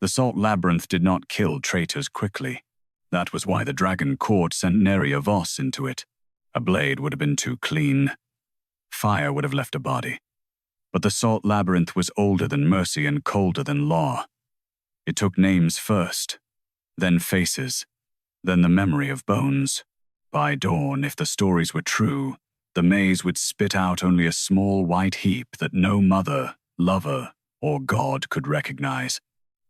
The Salt Labyrinth did not kill traitors quickly. That was why the Dragon Court sent Nerya Voss into it. A blade would have been too clean. Fire would have left a body. But the Salt Labyrinth was older than mercy and colder than law. It took names first, then faces, then the memory of bones. By dawn, if the stories were true, the maze would spit out only a small white heap that no mother, lover, or god could recognize.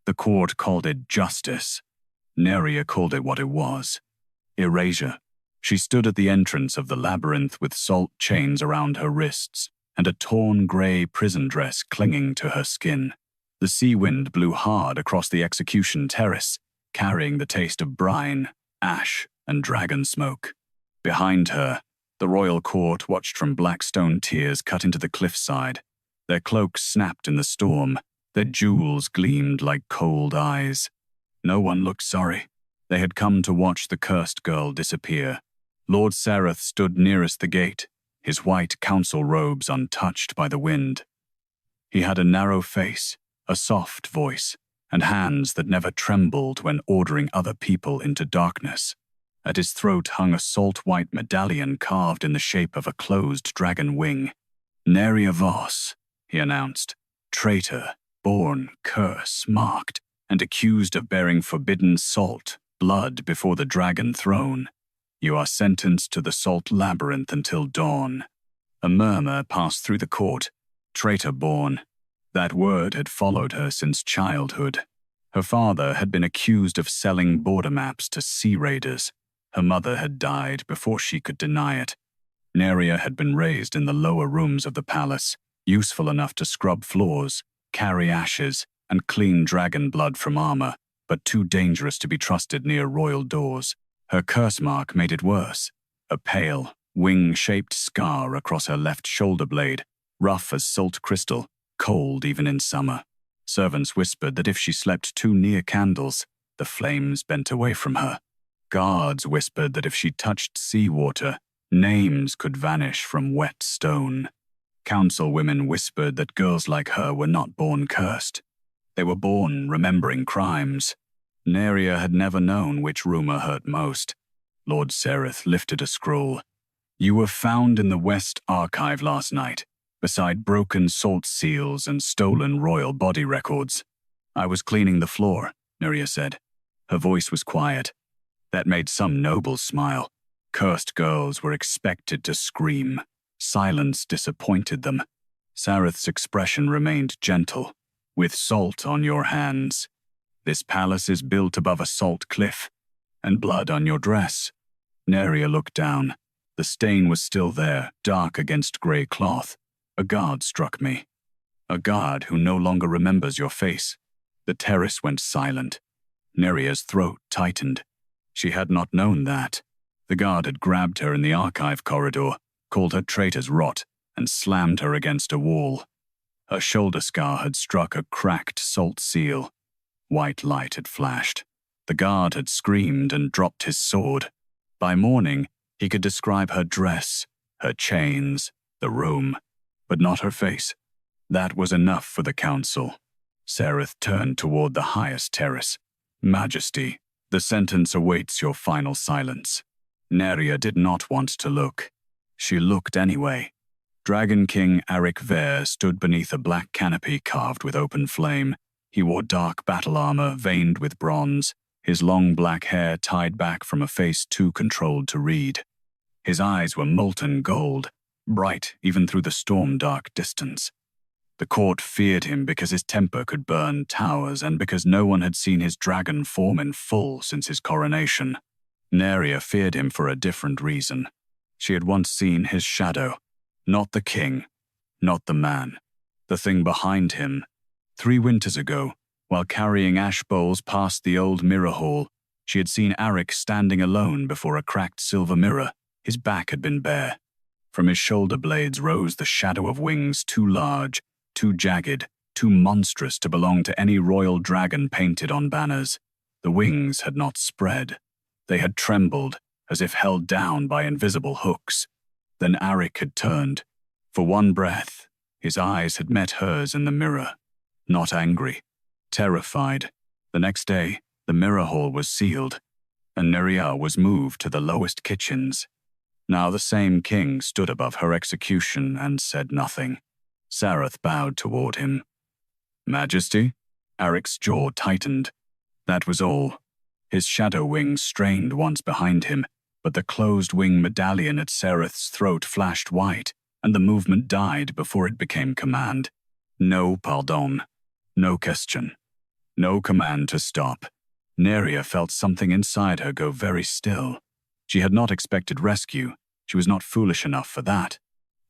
The court called it justice. Nerya called it what it was: erasure. She stood at the entrance of the labyrinth with salt chains around her wrists and a torn grey prison dress clinging to her skin. The sea wind blew hard across the execution terrace, carrying the taste of brine, ash, and dragon smoke. Behind her, the royal court watched from black stone tiers cut into the cliffside. Their cloaks snapped in the storm. Their jewels gleamed like cold eyes. No one looked sorry. They had come to watch the cursed girl disappear. Lord Sareth stood nearest the gate, his white council robes untouched by the wind. He had a narrow face, a soft voice, and hands that never trembled when ordering other people into darkness. At his throat hung a salt-white medallion carved in the shape of a closed dragon wing. "Nerya Voss," he announced, "traitor, born, curse, marked, and accused of bearing forbidden salt, blood before the dragon throne. You are sentenced to the Salt Labyrinth until dawn." A murmur passed through the court. Traitor-born. That word had followed her since childhood. Her father had been accused of selling border maps to sea raiders. Her mother had died before she could deny it. Nerya had been raised in the lower rooms of the palace, useful enough to scrub floors, carry ashes, and clean dragon blood from armor, but too dangerous to be trusted near royal doors. Her curse mark made it worse. A pale, wing-shaped scar across her left shoulder blade, rough as salt crystal, cold even in summer. Servants whispered that if she slept too near candles, the flames bent away from her. Guards whispered that if she touched seawater, names could vanish from wet stone. Councilwomen whispered that girls like her were not born cursed. They were born remembering crimes. Nerya had never known which rumor hurt most. Lord Sareth lifted a scroll. "You were found in the West Archive last night, beside broken salt seals and stolen royal body records." "I was cleaning the floor," Nerya said. Her voice was quiet. That made some nobles smile. Cursed girls were expected to scream. Silence disappointed them. Sareth's expression remained gentle. "With salt on your hands. This palace is built above a salt cliff. And blood on your dress." Nerya looked down. The stain was still there, dark against grey cloth. "A guard struck me. A guard who no longer remembers your face." The terrace went silent. Nerya's throat tightened. She had not known that. The guard had grabbed her in the archive corridor, called her traitor's rot, and slammed her against a wall. Her shoulder scar had struck a cracked salt seal. White light had flashed. The guard had screamed and dropped his sword. By morning, he could describe her dress, her chains, the room, but not her face. That was enough for the council. Sareth turned toward the highest terrace. "Majesty, the sentence awaits your final silence." Nerya did not want to look. She looked anyway. Dragon King Aric Veyr stood beneath a black canopy carved with open flame. He wore dark battle armor veined with bronze, his long black hair tied back from a face too controlled to read. His eyes were molten gold, bright even through the storm-dark distance. The court feared him because his temper could burn towers and because no one had seen his dragon form in full since his coronation. Nerya feared him for a different reason. She had once seen his shadow. Not the king, not the man. The thing behind him. 3 winters ago, while carrying ash bowls past the old mirror hall, she had seen Aric standing alone before a cracked silver mirror. His back had been bare. From his shoulder blades rose the shadow of wings too large, too jagged, too monstrous to belong to any royal dragon painted on banners. The wings had not spread. They had trembled, as if held down by invisible hooks. Then Aric had turned. For one breath, his eyes had met hers in the mirror. Not angry, terrified. The next day, the mirror hall was sealed, and Nerya was moved to the lowest kitchens. Now the same king stood above her execution and said nothing. Sareth bowed toward him. "Majesty?" Aric's jaw tightened. That was all. His shadow wings strained once behind him, but the closed wing medallion at Sareth's throat flashed white, and the movement died before it became command. No pardon. No question. No command to stop. Nerya felt something inside her go very still. She had not expected rescue. She was not foolish enough for that.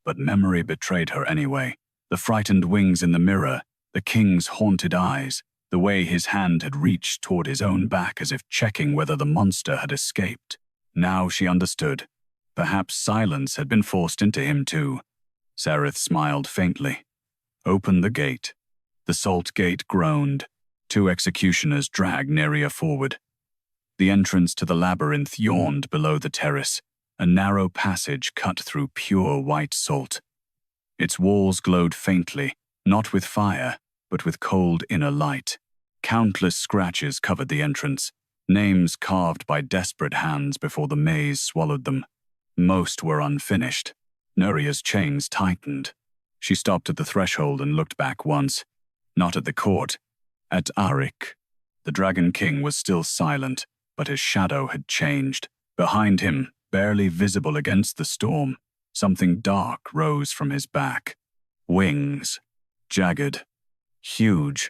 But memory betrayed her anyway. The frightened wings in the mirror, the king's haunted eyes, the way his hand had reached toward his own back as if checking whether the monster had escaped. Now she understood. Perhaps silence had been forced into him too. Sareth smiled faintly. "Open the gate." The salt gate groaned. 2 executioners dragged Nerya forward. The entrance to the labyrinth yawned below the terrace, a narrow passage cut through pure white salt. Its walls glowed faintly, not with fire, but with cold inner light. Countless scratches covered the entrance, names carved by desperate hands before the maze swallowed them. Most were unfinished. Nerya's chains tightened. She stopped at the threshold and looked back once. Not at the court, at Aric. The Dragon King was still silent, but his shadow had changed. Behind him, barely visible against the storm, something dark rose from his back. Wings. Jagged. Huge.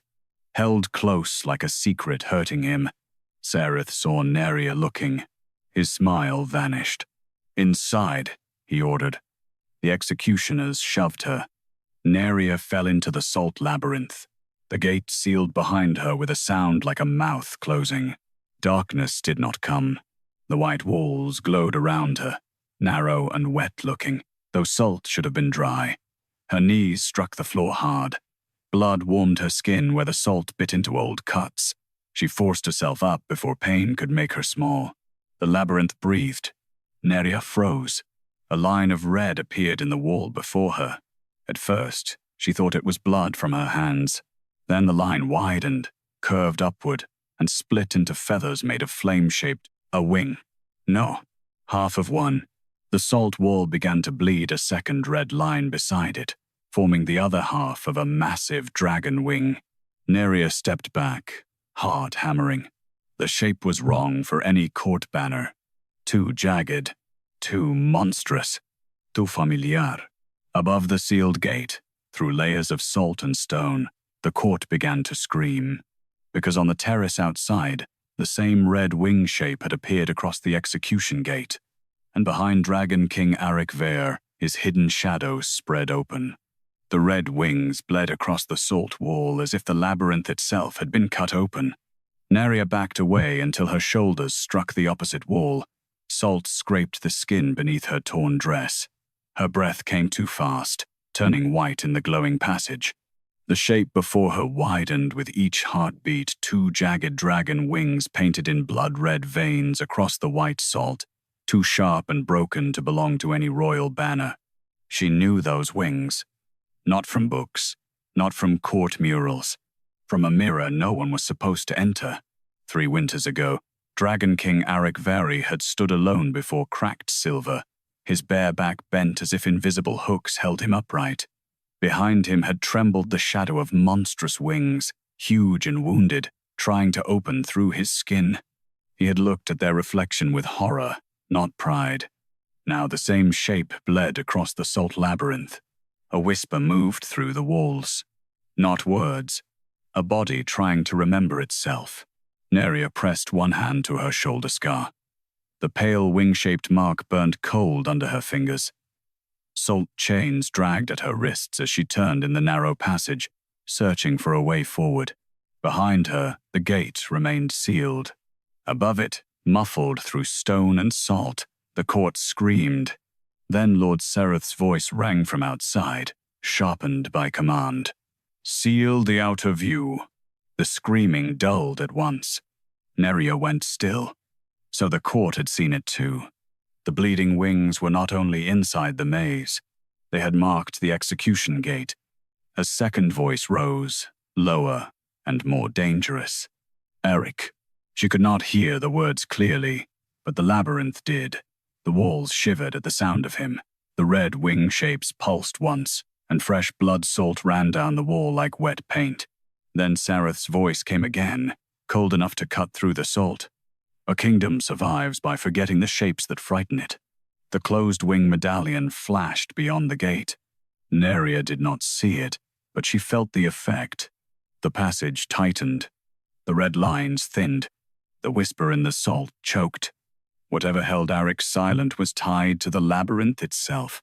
Held close like a secret hurting him. Sareth saw Nerya looking. His smile vanished. "Inside," he ordered. The executioners shoved her. Nerya fell into the Salt Labyrinth. The gate sealed behind her with a sound like a mouth closing. Darkness did not come. The white walls glowed around her, narrow and wet-looking, though salt should have been dry. Her knees struck the floor hard. Blood warmed her skin where the salt bit into old cuts. She forced herself up before pain could make her small. The labyrinth breathed. Nerya froze. A line of red appeared in the wall before her. At first, she thought it was blood from her hands. Then the line widened, curved upward, and split into feathers made of flame-shaped, a wing. No, half of one. The salt wall began to bleed a second red line beside it, forming the other half of a massive dragon wing. Nerya stepped back, heart hammering. The shape was wrong for any court banner. Too jagged, too monstrous, too familiar. Above the sealed gate, through layers of salt and stone, the court began to scream. Because on the terrace outside, the same red wing shape had appeared across the execution gate, and behind Dragon King Aric Veyr, his hidden shadows spread open. The red wings bled across the salt wall as if the labyrinth itself had been cut open. Nerya backed away until her shoulders struck the opposite wall. Salt scraped the skin beneath her torn dress. Her breath came too fast, turning white in the glowing passage. The shape before her widened with each heartbeat, 2 jagged dragon wings painted in blood-red veins across the white salt, too sharp and broken to belong to any royal banner. She knew those wings. Not from books, not from court murals. From a mirror no one was supposed to enter. 3 winters ago, Dragon King Aric Veyr had stood alone before cracked silver. His bare back bent as if invisible hooks held him upright. Behind him had trembled the shadow of monstrous wings, huge and wounded, trying to open through his skin. He had looked at their reflection with horror, not pride. Now the same shape bled across the salt labyrinth. A whisper moved through the walls. Not words. A body trying to remember itself. Nerya pressed one hand to her shoulder scar. The pale wing-shaped mark burned cold under her fingers. Salt chains dragged at her wrists as she turned in the narrow passage, searching for a way forward. Behind her, the gate remained sealed. Above it, muffled through stone and salt, the court screamed. Then Lord Sareth's voice rang from outside, sharpened by command. "Seal the outer view." The screaming dulled at once. Nerya went still. So the court had seen it too. The bleeding wings were not only inside the maze, they had marked the execution gate. A second voice rose, lower and more dangerous. Aric. She could not hear the words clearly, but the labyrinth did. The walls shivered at the sound of him. The red wing shapes pulsed once, and fresh blood salt ran down the wall like wet paint. Then Sareth's voice came again, cold enough to cut through the salt. A kingdom survives by forgetting the shapes that frighten it. The closed wing medallion flashed beyond the gate. Nerya did not see it, but she felt the effect. The passage tightened. The red lines thinned. The whisper in the salt choked. Whatever held Aric silent was tied to the labyrinth itself.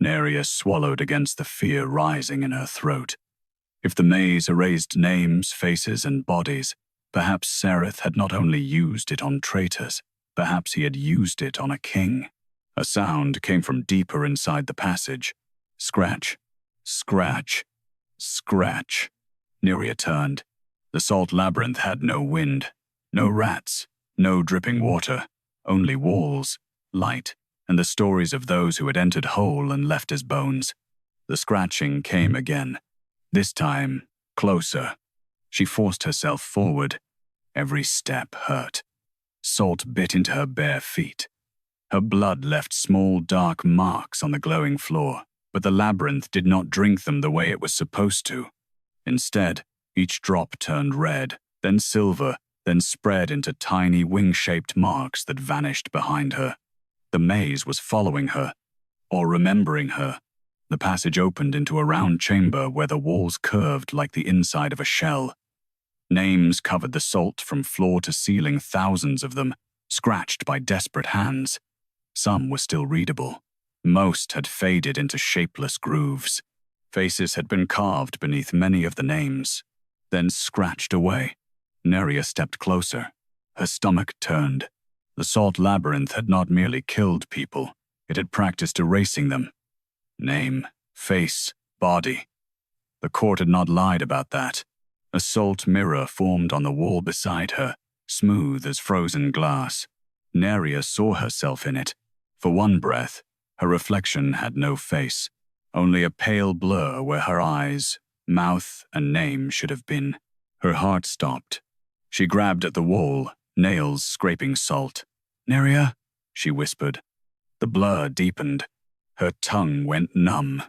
Nerya swallowed against the fear rising in her throat. If the maze erased names, faces, and bodies, perhaps Sareth had not only used it on traitors, perhaps he had used it on a king. A sound came from deeper inside the passage. Scratch, scratch, scratch. Nerya turned. The salt labyrinth had no wind, no rats, no dripping water, only walls, light, and the stories of those who had entered whole and left as bones. The scratching came again, this time closer. She forced herself forward. Every step hurt. Salt bit into her bare feet. Her blood left small dark marks on the glowing floor, but the labyrinth did not drink them the way it was supposed to. Instead, each drop turned red, then silver, then spread into tiny wing-shaped marks that vanished behind her. The maze was following her, or remembering her. The passage opened into a round chamber where the walls curved like the inside of a shell. Names covered the salt from floor to ceiling, thousands of them, scratched by desperate hands. Some were still readable. Most had faded into shapeless grooves. Faces had been carved beneath many of the names, then scratched away. Nerya stepped closer. Her stomach turned. The salt labyrinth had not merely killed people, it had practiced erasing them. Name, face, body. The court had not lied about that. A salt mirror formed on the wall beside her, smooth as frozen glass. Nerya saw herself in it. For one breath, her reflection had no face, only a pale blur where her eyes, mouth, and name should have been. Her heart stopped. She grabbed at the wall, nails scraping salt. "Nerya," she whispered. The blur deepened. Her tongue went numb.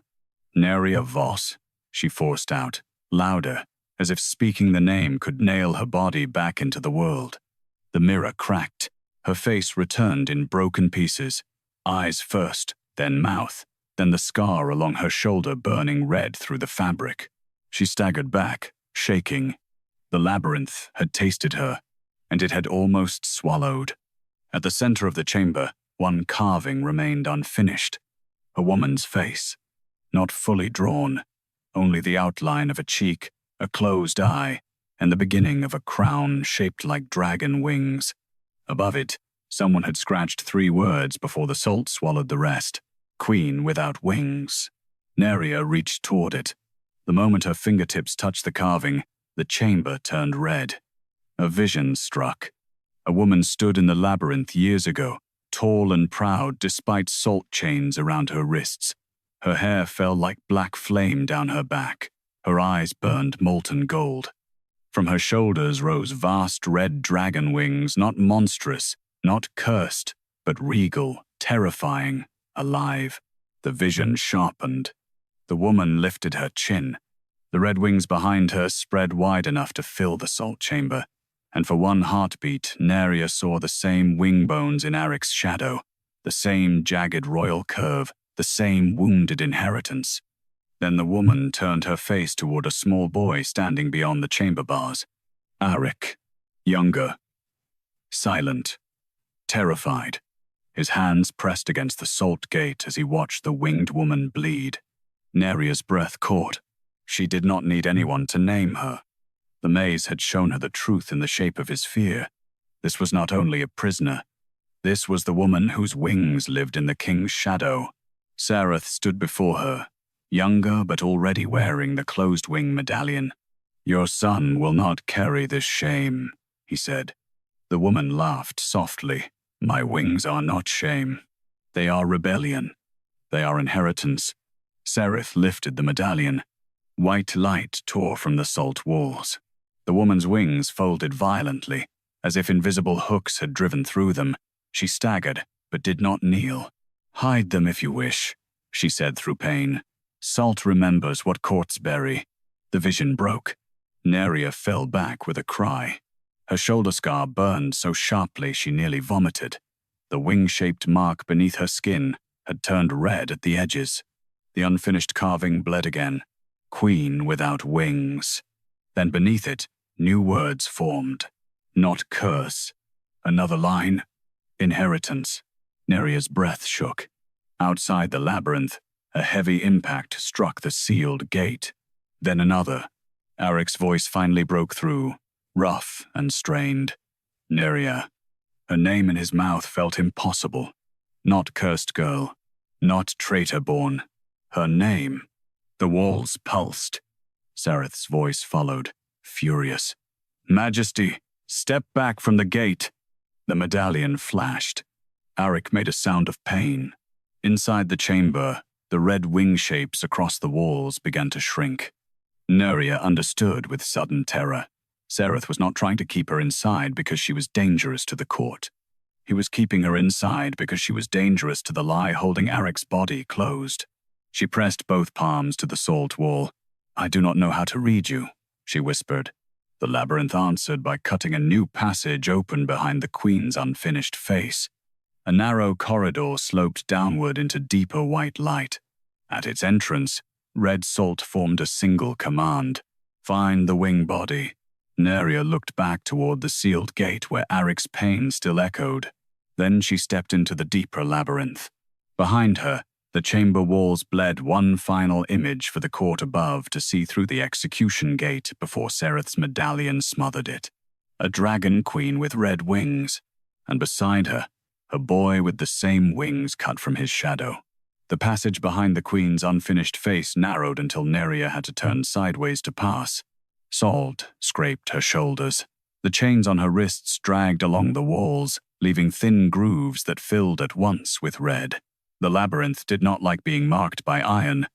"Nerya Voss," she forced out, louder, as if speaking the name could nail her body back into the world. The mirror cracked. Her face returned in broken pieces. Eyes first, then mouth, then the scar along her shoulder burning red through the fabric. She staggered back, shaking. The labyrinth had tasted her, and it had almost swallowed. At the center of the chamber, one carving remained unfinished. A woman's face, not fully drawn, only the outline of a cheek, a closed eye, and the beginning of a crown shaped like dragon wings. Above it, someone had scratched 3 words before the salt swallowed the rest. "Queen without wings." Nerya reached toward it. The moment her fingertips touched the carving, the chamber turned red. A vision struck. A woman stood in the labyrinth years ago, tall and proud despite salt chains around her wrists. Her hair fell like black flame down her back. Her eyes burned molten gold. From her shoulders rose vast red dragon wings, not monstrous, not cursed, but regal, terrifying, alive. The vision sharpened. The woman lifted her chin. The red wings behind her spread wide enough to fill the salt chamber, and for one heartbeat, Nerya saw the same wing bones in Aric's shadow, the same jagged royal curve, the same wounded inheritance. Then the woman turned her face toward a small boy standing beyond the chamber bars. Aric, younger, silent, terrified, his hands pressed against the salt gate as he watched the winged woman bleed. Nerya's breath caught. She did not need anyone to name her. The maze had shown her the truth in the shape of his fear. This was not only a prisoner. This was the woman whose wings lived in the king's shadow. Sareth stood before her, younger but already wearing the closed wing medallion. "Your son will not carry this shame," he said. The woman laughed softly. "My wings are not shame. They are rebellion. They are inheritance." Sareth lifted the medallion. White light tore from the salt walls. The woman's wings folded violently, as if invisible hooks had driven through them. She staggered, but did not kneel. "Hide them if you wish," she said through pain. "Salt remembers what courts bury." The vision broke. Nerya fell back with a cry. Her shoulder scar burned so sharply she nearly vomited. The wing-shaped mark beneath her skin had turned red at the edges. The unfinished carving bled again. "Queen without wings." Then beneath it, new words formed. Not curse. Another line. Inheritance. Nerya's breath shook. Outside the labyrinth, a heavy impact struck the sealed gate. Then another. Aric's voice finally broke through, rough and strained. Nerya. Her name in his mouth felt impossible. Not cursed girl. Not traitor-born. Her name. The walls pulsed. Sareth's voice followed, furious. "Majesty, step back from the gate." The medallion flashed. Aric made a sound of pain. Inside the chamber, the red wing shapes across the walls began to shrink. Nerya understood with sudden terror. Sareth was not trying to keep her inside because she was dangerous to the court. He was keeping her inside because she was dangerous to the lie holding Aric's body closed. She pressed both palms to the salt wall. "I do not know how to read you," she whispered. The labyrinth answered by cutting a new passage open behind the queen's unfinished face. A narrow corridor sloped downward into deeper white light. At its entrance, red salt formed a single command. "Find the wing body." Nerya looked back toward the sealed gate where Aric's pain still echoed. Then she stepped into the deeper labyrinth. Behind her, the chamber walls bled one final image for the court above to see through the execution gate before Sareth's medallion smothered it. A dragon queen with red wings, and beside her, a boy with the same wings cut from his shadow. The passage behind the queen's unfinished face narrowed until Nerya had to turn sideways to pass. Salt scraped her shoulders. The chains on her wrists dragged along the walls, leaving thin grooves that filled at once with red. The labyrinth did not like being marked by iron.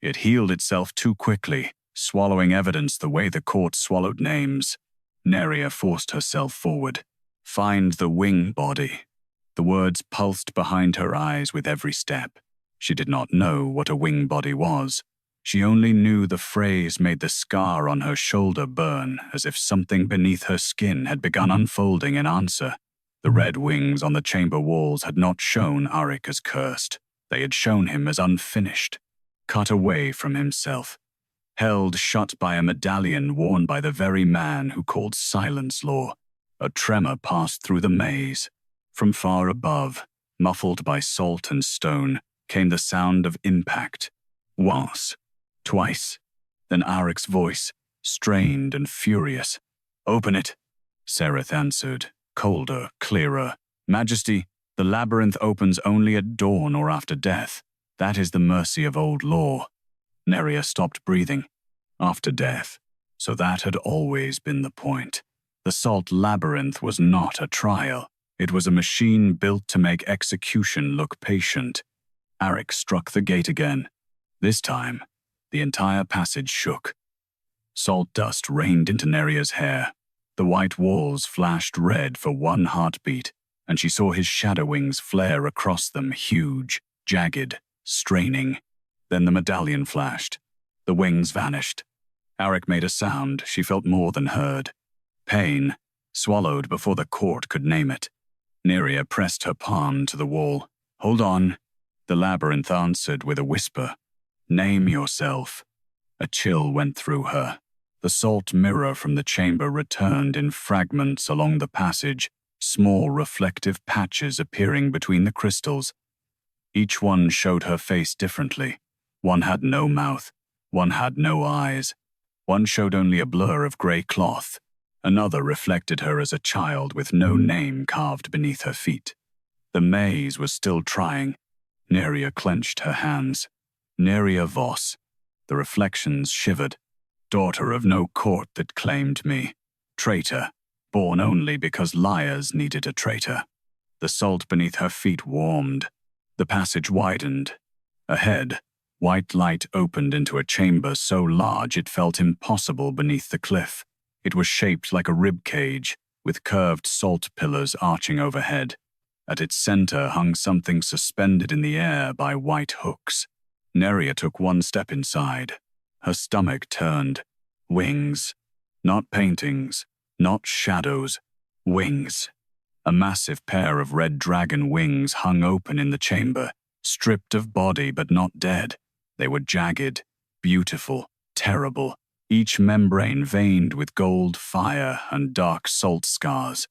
It healed itself too quickly, swallowing evidence the way the court swallowed names. Nerya forced herself forward. "Find the wing body." The words pulsed behind her eyes with every step. She did not know what a wing body was. She only knew the phrase made the scar on her shoulder burn, as if something beneath her skin had begun unfolding in answer. The red wings on the chamber walls had not shown Aric as cursed. They had shown him as unfinished, cut away from himself, held shut by a medallion worn by the very man who called silence law. A tremor passed through the maze. From far above, muffled by salt and stone, came the sound of impact. Once, twice, then Aric's voice, strained and furious. "Open it," Sareth answered, colder, clearer. "Majesty, the labyrinth opens only at dawn or after death. That is the mercy of old law." Nerya stopped breathing. After death. So that had always been the point. The Salt Labyrinth was not a trial. It was a machine built to make execution look patient. Aric struck the gate again. This time, the entire passage shook. Salt dust rained into Nerya's hair. The white walls flashed red for one heartbeat, and she saw his shadow wings flare across them, huge, jagged, straining. Then the medallion flashed. The wings vanished. Aric made a sound she felt more than heard. Pain, swallowed before the court could name it. Nerya pressed her palm to the wall. "Hold on," the labyrinth answered with a whisper. "Name yourself." A chill went through her. The salt mirror from the chamber returned in fragments along the passage, small reflective patches appearing between the crystals. Each one showed her face differently. One had no mouth. One had no eyes. One showed only a blur of grey cloth. Another reflected her as a child with no name carved beneath her feet. The maze was still trying. Nerya clenched her hands. Nerya Voss. The reflections shivered. Daughter of no court that claimed me. Traitor, born only because liars needed a traitor. The salt beneath her feet warmed. The passage widened. Ahead, white light opened into a chamber so large it felt impossible beneath the cliff. It was shaped like a rib cage, with curved salt pillars arching overhead. At its center hung something suspended in the air by white hooks. Nerya took one step inside. Her stomach turned. Wings. Not paintings, not shadows. Wings. A massive pair of red dragon wings hung open in the chamber, stripped of body but not dead. They were jagged, beautiful, terrible, each membrane veined with gold fire and dark salt scars.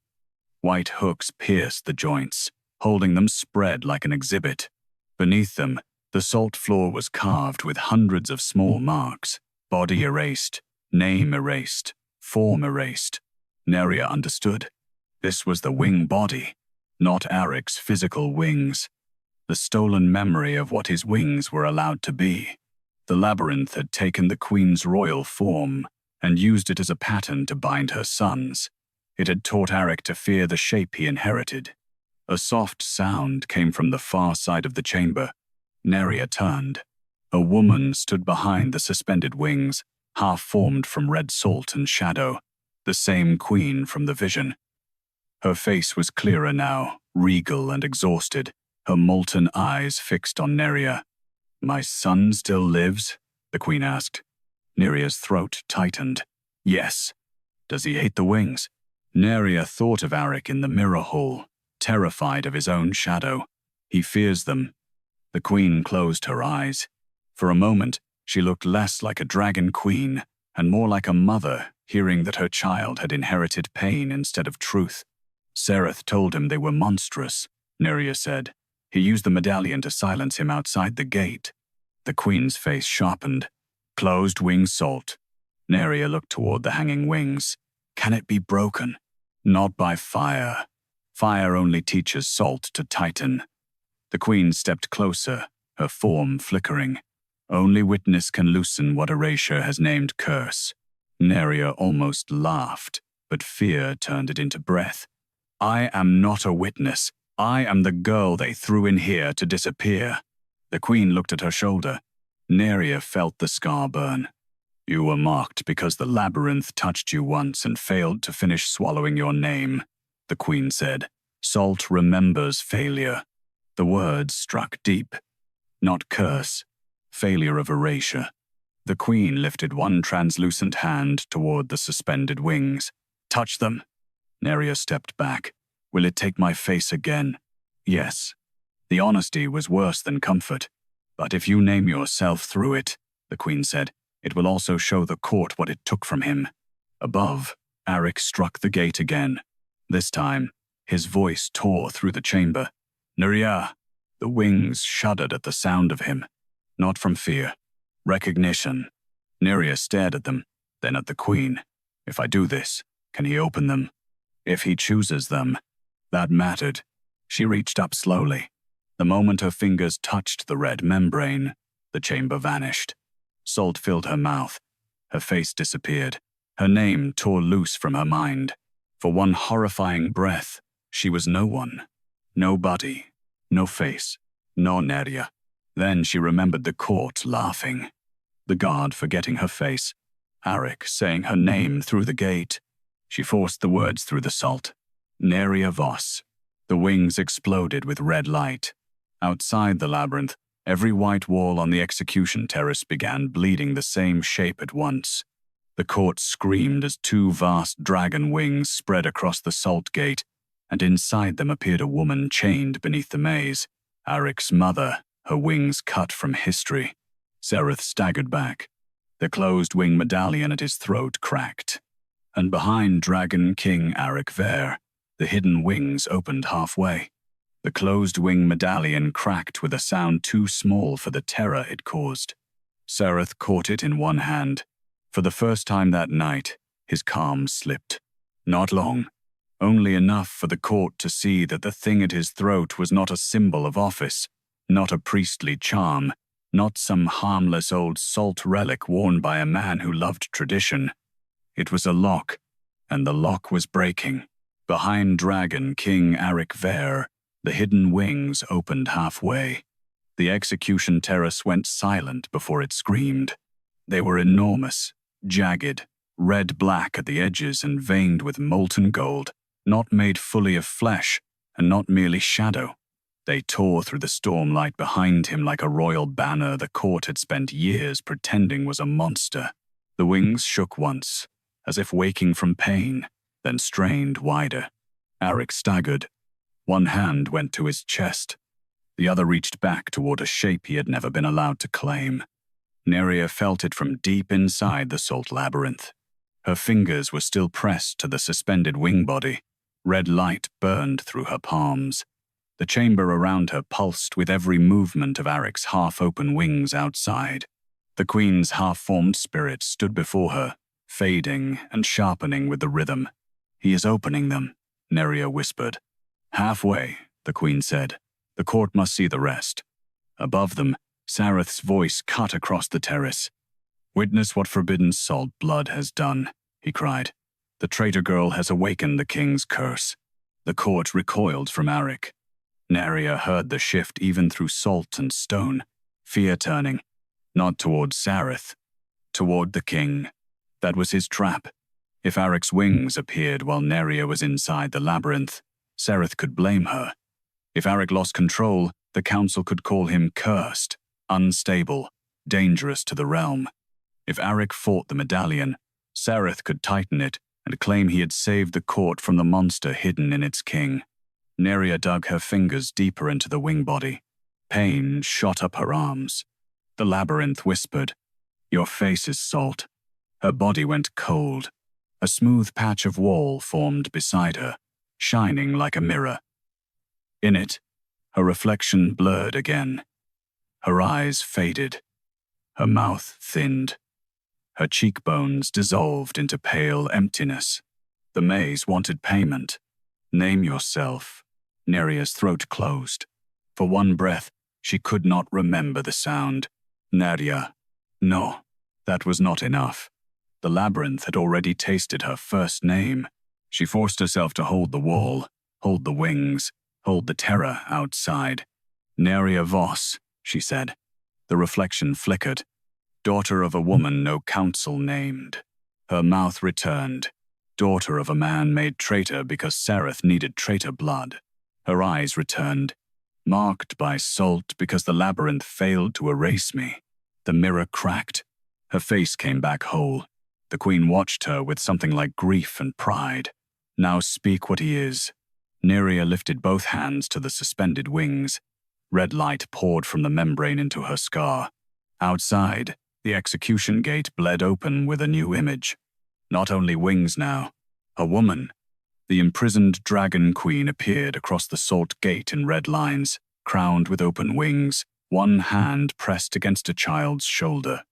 White hooks pierced the joints, holding them spread like an exhibit. Beneath them, the salt floor was carved with hundreds of small marks, body erased, name erased, form erased. Nerya understood. This was the wing body, not Aric's physical wings. The stolen memory of what his wings were allowed to be. The labyrinth had taken the queen's royal form and used it as a pattern to bind her sons. It had taught Aric to fear the shape he inherited. A soft sound came from the far side of the chamber. Nerya turned. A woman stood behind the suspended wings, half-formed from red salt and shadow, the same queen from the vision. Her face was clearer now, regal and exhausted, her molten eyes fixed on Nerya. "My son still lives?" the queen asked. Nerya's throat tightened. "Yes." "Does he hate the wings?" Nerya thought of Aric in the mirror hall, terrified of his own shadow. "He fears them." The queen closed her eyes. For a moment, she looked less like a dragon queen and more like a mother, hearing that her child had inherited pain instead of truth. "Sereth told him they were monstrous," Nerya said. "He used the medallion to silence him outside the gate." The queen's face sharpened. "Closed wing salt." Nerya looked toward the hanging wings. "Can it be broken?" "Not by fire. Fire only teaches salt to tighten." The queen stepped closer, her form flickering. "Only witness can loosen what erasure has named curse." Nerya almost laughed, but fear turned it into breath. "I am not a witness. I am the girl they threw in here to disappear." The queen looked at her shoulder. Nerya felt the scar burn. "You were marked because the labyrinth touched you once and failed to finish swallowing your name," the queen said. "Salt remembers failure." The words struck deep. Not curse, failure of erasure. The queen lifted one translucent hand toward the suspended wings. "Touch them." Nerya stepped back. "Will it take my face again?" "Yes." The honesty was worse than comfort. "But if you name yourself through it," the queen said, "it will also show the court what it took from him." Above, Aric struck the gate again. This time, his voice tore through the chamber. "Nerya!" The wings shuddered at the sound of him. Not from fear. Recognition. Nerya stared at them, then at the queen. "If I do this, can he open them?" "If he chooses them." That mattered. She reached up slowly. The moment her fingers touched the red membrane, the chamber vanished. Salt filled her mouth. Her face disappeared. Her name tore loose from her mind. For one horrifying breath, she was no one. Nobody. No face. No Nerya. Then she remembered the court laughing. The guard forgetting her face. Aric saying her name through the gate. She forced the words through the salt. Nerya Voss. The wings exploded with red light. Outside the labyrinth, every white wall on the execution terrace began bleeding the same shape at once. The court screamed as two vast dragon wings spread across the salt gate, and inside them appeared a woman chained beneath the maze. Aric's mother, her wings cut from history. Sereth staggered back. The closed wing medallion at his throat cracked. And behind Dragon King Aric Veyr, the hidden wings opened halfway. The closed wing medallion cracked with a sound too small for the terror it caused. Sereth caught it in one hand. For the first time that night, his calm slipped. Not long. Only enough for the court to see that the thing at his throat was not a symbol of office, not a priestly charm, not some harmless old salt relic worn by a man who loved tradition. It was a lock, and the lock was breaking. Behind Dragon King Aric Veyr, the hidden wings opened halfway. The execution terrace went silent before it screamed. They were enormous, jagged, red-black at the edges and veined with molten gold, not made fully of flesh and not merely shadow. They tore through the stormlight behind him like a royal banner the court had spent years pretending was a monster. The wings shook once, as if waking from pain, then strained wider. Aric staggered. One hand went to his chest. The other reached back toward a shape he had never been allowed to claim. Nerya felt it from deep inside the Salt Labyrinth. Her fingers were still pressed to the suspended wing body. Red light burned through her palms. The chamber around her pulsed with every movement of Aric's half-open wings outside. The queen's half-formed spirit stood before her, fading and sharpening with the rhythm. "He is opening them," Nerya whispered. "Halfway," the queen said. "The court must see the rest." Above them, Sareth's voice cut across the terrace. "Witness what forbidden salt blood has done," he cried. "The traitor girl has awakened the king's curse." The court recoiled from Aric. Nerya heard the shift even through salt and stone, fear turning, not toward Sareth, toward the king. That was his trap. If Aric's wings appeared while Nerya was inside the labyrinth, Sareth could blame her. If Aric lost control, the council could call him cursed, unstable, dangerous to the realm. If Aric fought the medallion, Sareth could tighten it and claim he had saved the court from the monster hidden in its king. Nerya dug her fingers deeper into the wing body. Pain shot up her arms. The labyrinth whispered, "Your face is salt." Her body went cold. A smooth patch of wall formed beside her, shining like a mirror. In it, her reflection blurred again. Her eyes faded. Her mouth thinned. Her cheekbones dissolved into pale emptiness. The maze wanted payment. "Name yourself." Nerya's throat closed. For one breath, she could not remember the sound. Nerya. No, that was not enough. The labyrinth had already tasted her first name. She forced herself to hold the wall, hold the wings, hold the terror outside. "Nerya Voss," she said. The reflection flickered. Daughter of a woman no council named. Her mouth returned. Daughter of a man made traitor because Sareth needed traitor blood. Her eyes returned. Marked by salt because the labyrinth failed to erase me. The mirror cracked. Her face came back whole. The queen watched her with something like grief and pride. "Now speak what he is." Nerya lifted both hands to the suspended wings. Red light poured from the membrane into her scar. Outside, the execution gate bled open with a new image. Not only wings now, a woman. The imprisoned dragon queen appeared across the salt gate in red lines, crowned with open wings, one hand pressed against a child's shoulder.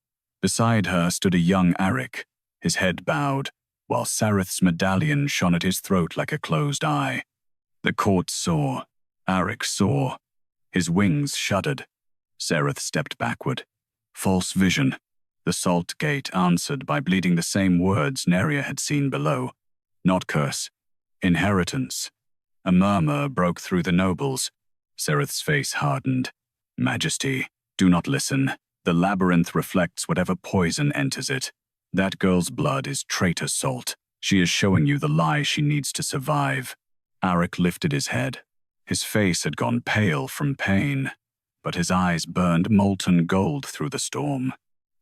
Beside her stood a young Aric, his head bowed, while Sareth's medallion shone at his throat like a closed eye. The court saw. Aric saw. His wings shuddered. Sareth stepped backward. False vision. The salt gate answered by bleeding the same words Nerya had seen below. Not curse. Inheritance. A murmur broke through the nobles. Sareth's face hardened. "Majesty, do not listen. The labyrinth reflects whatever poison enters it. That girl's blood is traitor salt. She is showing you the lie she needs to survive." Aric lifted his head. His face had gone pale from pain, but his eyes burned molten gold through the storm.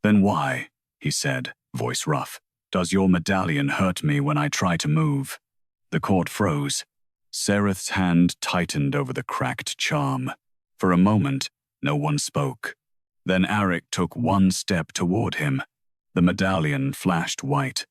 "Then why," he said, voice rough, "does your medallion hurt me when I try to move?" The court froze. Sareth's hand tightened over the cracked charm. For a moment, no one spoke. Then Aric took one step toward him. The medallion flashed white.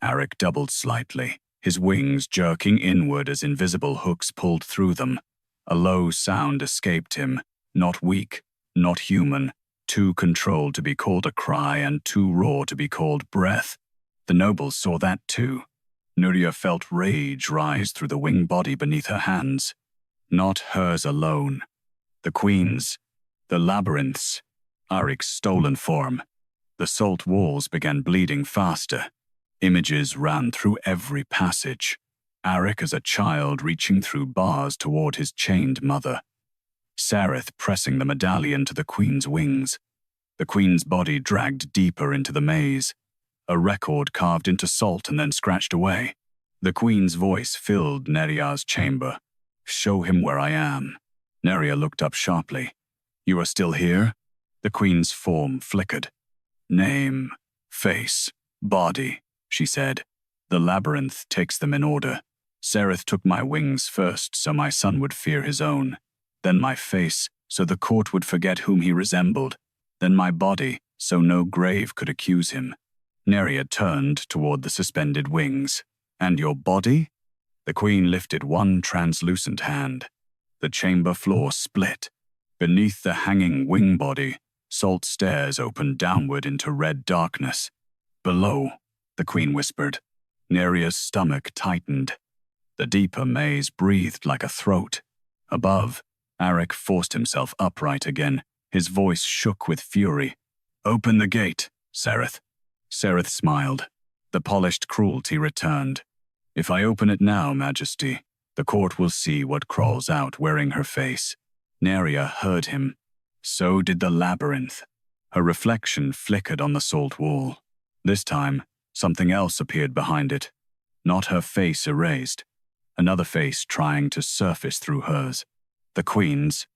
Aric doubled slightly, his wings jerking inward as invisible hooks pulled through them. A low sound escaped him, not weak, not human, too controlled to be called a cry and too raw to be called breath. The nobles saw that too. Nerya felt rage rise through the wing body beneath her hands. Not hers alone. The queen's, the labyrinth's, Aric's stolen form. The salt walls began bleeding faster. Images ran through every passage. Aric as a child reaching through bars toward his chained mother. Sareth pressing the medallion to the queen's wings. The queen's body dragged deeper into the maze. a record carved into salt and then scratched away. The queen's voice filled Nerya's chamber. "Show him where I am." Nerya looked up sharply. "You are still here?" The queen's form flickered. "Name, face, body," she said. "The labyrinth takes them in order. Sereth took my wings first so my son would fear his own. Then my face, so the court would forget whom he resembled. Then my body, so no grave could accuse him." Nerya turned toward the suspended wings. "And your body?" The queen lifted one translucent hand. The chamber floor split. Beneath the hanging wing body, salt stairs opened downward into red darkness. "Below," the queen whispered. Nerya's stomach tightened. The deeper maze breathed like a throat. Above, Aric forced himself upright again. His voice shook with fury. "Open the gate, Sereth." Sereth smiled. The polished cruelty returned. "If I open it now, Majesty, the court will see what crawls out wearing her face." Nerya heard him. So did the labyrinth. Her reflection flickered on the salt wall. This time, something else appeared behind it. Not her face erased. Another face trying to surface through hers. The queen's.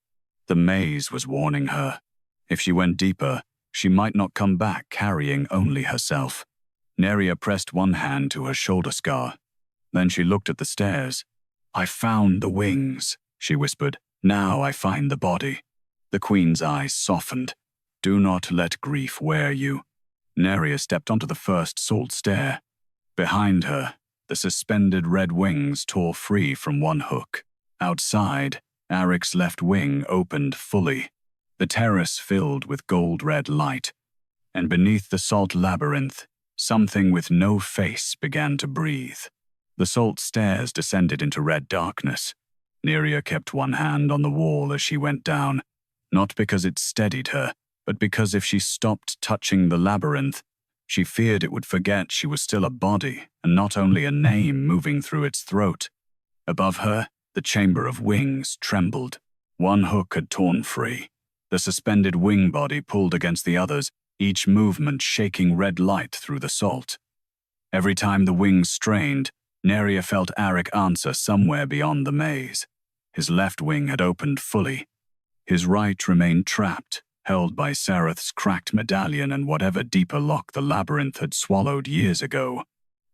The maze was warning her. If she went deeper, she might not come back carrying only herself. Nerya pressed one hand to her shoulder scar. Then she looked at the stairs. "I found the wings," she whispered. "Now I find the body." The queen's eyes softened. "Do not let grief wear you." Nerya stepped onto the first salt stair. Behind her, the suspended red wings tore free from one hook. Outside, Aric's left wing opened fully. The terrace filled with gold-red light. And beneath the salt labyrinth, something with no face began to breathe. The salt stairs descended into red darkness. Nerya kept one hand on the wall as she went down, not because it steadied her, but because if she stopped touching the labyrinth, she feared it would forget she was still a body and not only a name moving through its throat. Above her, the chamber of wings trembled. One hook had torn free. The suspended wing body pulled against the others, each movement shaking red light through the salt. Every time the wings strained, Nerya felt Aric answer somewhere beyond the maze. His left wing had opened fully. His right remained trapped, held by Sereth's cracked medallion and whatever deeper lock the labyrinth had swallowed years ago.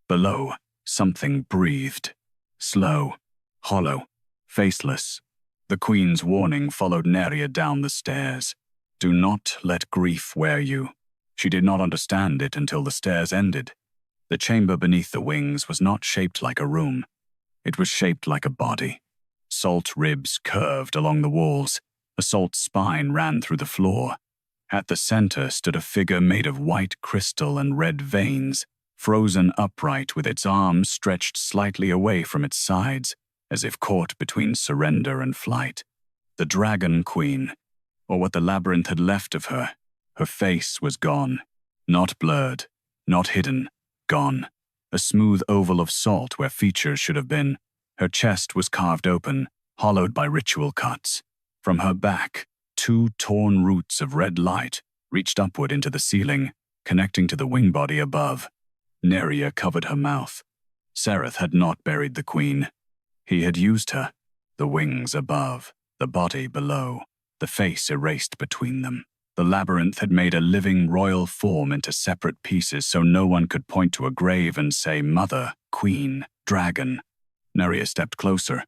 Below, something breathed. Slow, hollow, faceless. The queen's warning followed Nerya down the stairs. "Do not let grief wear you." She did not understand it until the stairs ended. The chamber beneath the wings was not shaped like a room. It was shaped like a body. Salt ribs curved along the walls. A salt spine ran through the floor. At the center stood a figure made of white crystal and red veins, frozen upright with its arms stretched slightly away from its sides, as if caught between surrender and flight. The Dragon Queen, or what the labyrinth had left of her. Her face was gone. Not blurred, not hidden, gone. A smooth oval of salt where features should have been. Her chest was carved open, hollowed by ritual cuts. From her back, two torn roots of red light reached upward into the ceiling, connecting to the wing body above. Nerya covered her mouth. Sereth had not buried the queen. He had used her. The wings above, the body below, the face erased between them. The labyrinth had made a living royal form into separate pieces so no one could point to a grave and say mother, queen, dragon. Nerya stepped closer.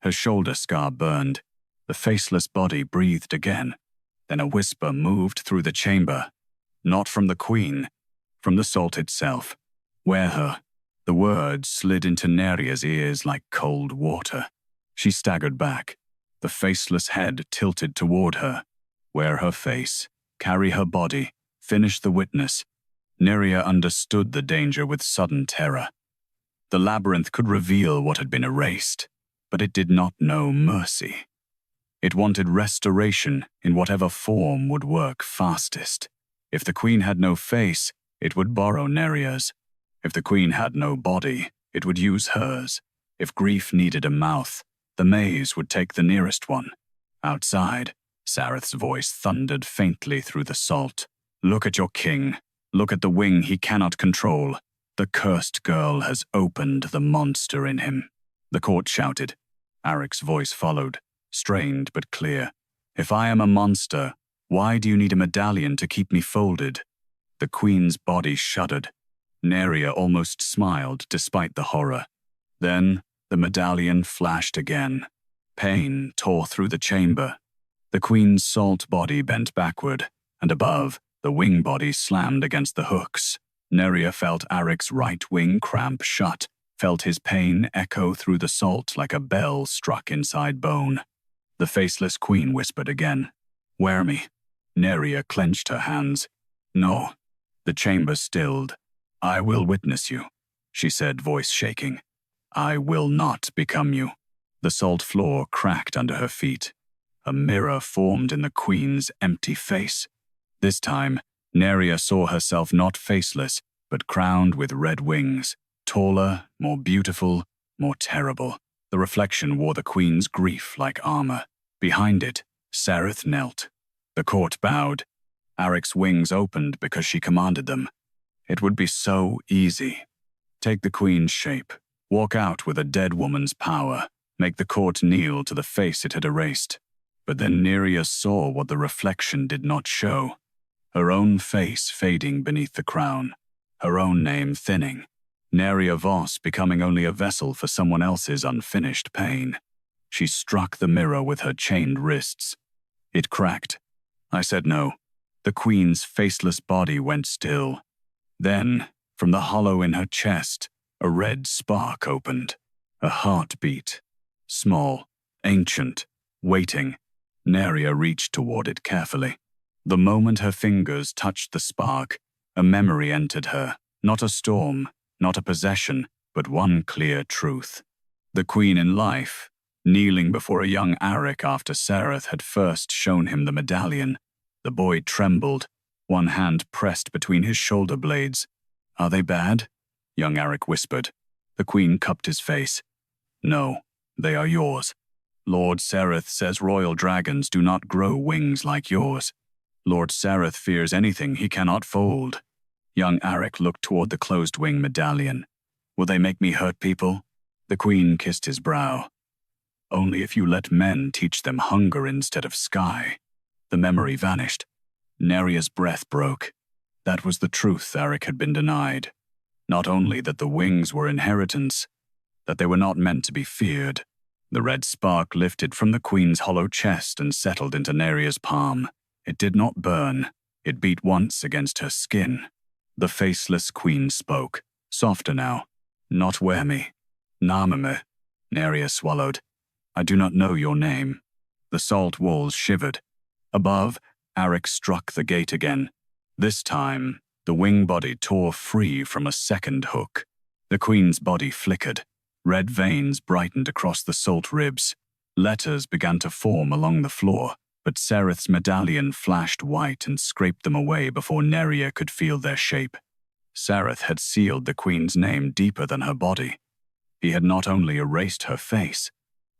Her shoulder scar burned. The faceless body breathed again. Then a whisper moved through the chamber. Not from the queen, from the salt itself. Wear her. The words slid into Nerya's ears like cold water. She staggered back. The faceless head tilted toward her. Wear her face. Carry her body. Finish the witness. Nerya understood the danger with sudden terror. The labyrinth could reveal what had been erased, but it did not know mercy. It wanted restoration in whatever form would work fastest. If the queen had no face, it would borrow Nerya's. If the queen had no body, it would use hers. If grief needed a mouth, the maze would take the nearest one. Outside, Sereth's voice thundered faintly through the salt. "Look at your king. Look at the wing he cannot control. The cursed girl has opened the monster in him. The court shouted. Aric's voice followed, strained but clear. If I am a monster, why do you need a medallion to keep me folded? The queen's body shuddered. Nerya almost smiled despite the horror. Then the medallion flashed again. Pain tore through the chamber. The queen's salt body bent backward, and above, the wing body slammed against the hooks. Nerya felt Aric's right wing cramp shut, felt his pain echo through the salt like a bell struck inside bone. The faceless queen whispered again, "Wear me." Nerya clenched her hands. "No." The chamber stilled. "I will witness you," she said, voice shaking. "I will not become you." The salt floor cracked under her feet. A mirror formed in the queen's empty face. This time, Nerya saw herself not faceless, but crowned with red wings, taller, more beautiful, more terrible. The reflection wore the queen's grief like armor. Behind it, Sareth knelt. The court bowed. Aric's wings opened because she commanded them. It would be so easy. Take the queen's shape, walk out with a dead woman's power, make the court kneel to the face it had erased. But then Nerya saw what the reflection did not show. Her own face fading beneath the crown, her own name thinning. Nerya Voss becoming only a vessel for someone else's unfinished pain. She struck the mirror with her chained wrists. It cracked. I said no. The queen's faceless body went still. Then, from the hollow in her chest, a red spark opened. A heartbeat. Small, ancient, waiting. Nerya reached toward it carefully. The moment her fingers touched the spark, a memory entered her. Not a storm, not a possession, but one clear truth. The queen in life, kneeling before a young Aric after Sareth had first shown him the medallion. The boy trembled, one hand pressed between his shoulder blades. "Are they bad?" young Aric whispered. The queen cupped his face. "No, they are yours. Lord Sareth says royal dragons do not grow wings like yours. Lord Sareth fears anything he cannot fold." Young Aric looked toward the closed-wing medallion. "Will they make me hurt people?" The queen kissed his brow. "Only if you let men teach them hunger instead of sky." The memory vanished. Nerya's breath broke. That was the truth Aric had been denied. Not only that the wings were inheritance, that they were not meant to be feared. The red spark lifted from the queen's hollow chest and settled into Nerya's palm. It did not burn. It beat once against her skin. The faceless queen spoke, softer now. "Not wear me. Namame." Nerya swallowed. "I do not know your name." The salt walls shivered. Above, Aric struck the gate again. This time, the wing body tore free from a second hook. The queen's body flickered. Red veins brightened across the salt ribs. Letters began to form along the floor, but Sareth's medallion flashed white and scraped them away before Nerya could feel their shape. Sareth had sealed the queen's name deeper than her body. He had not only erased her face,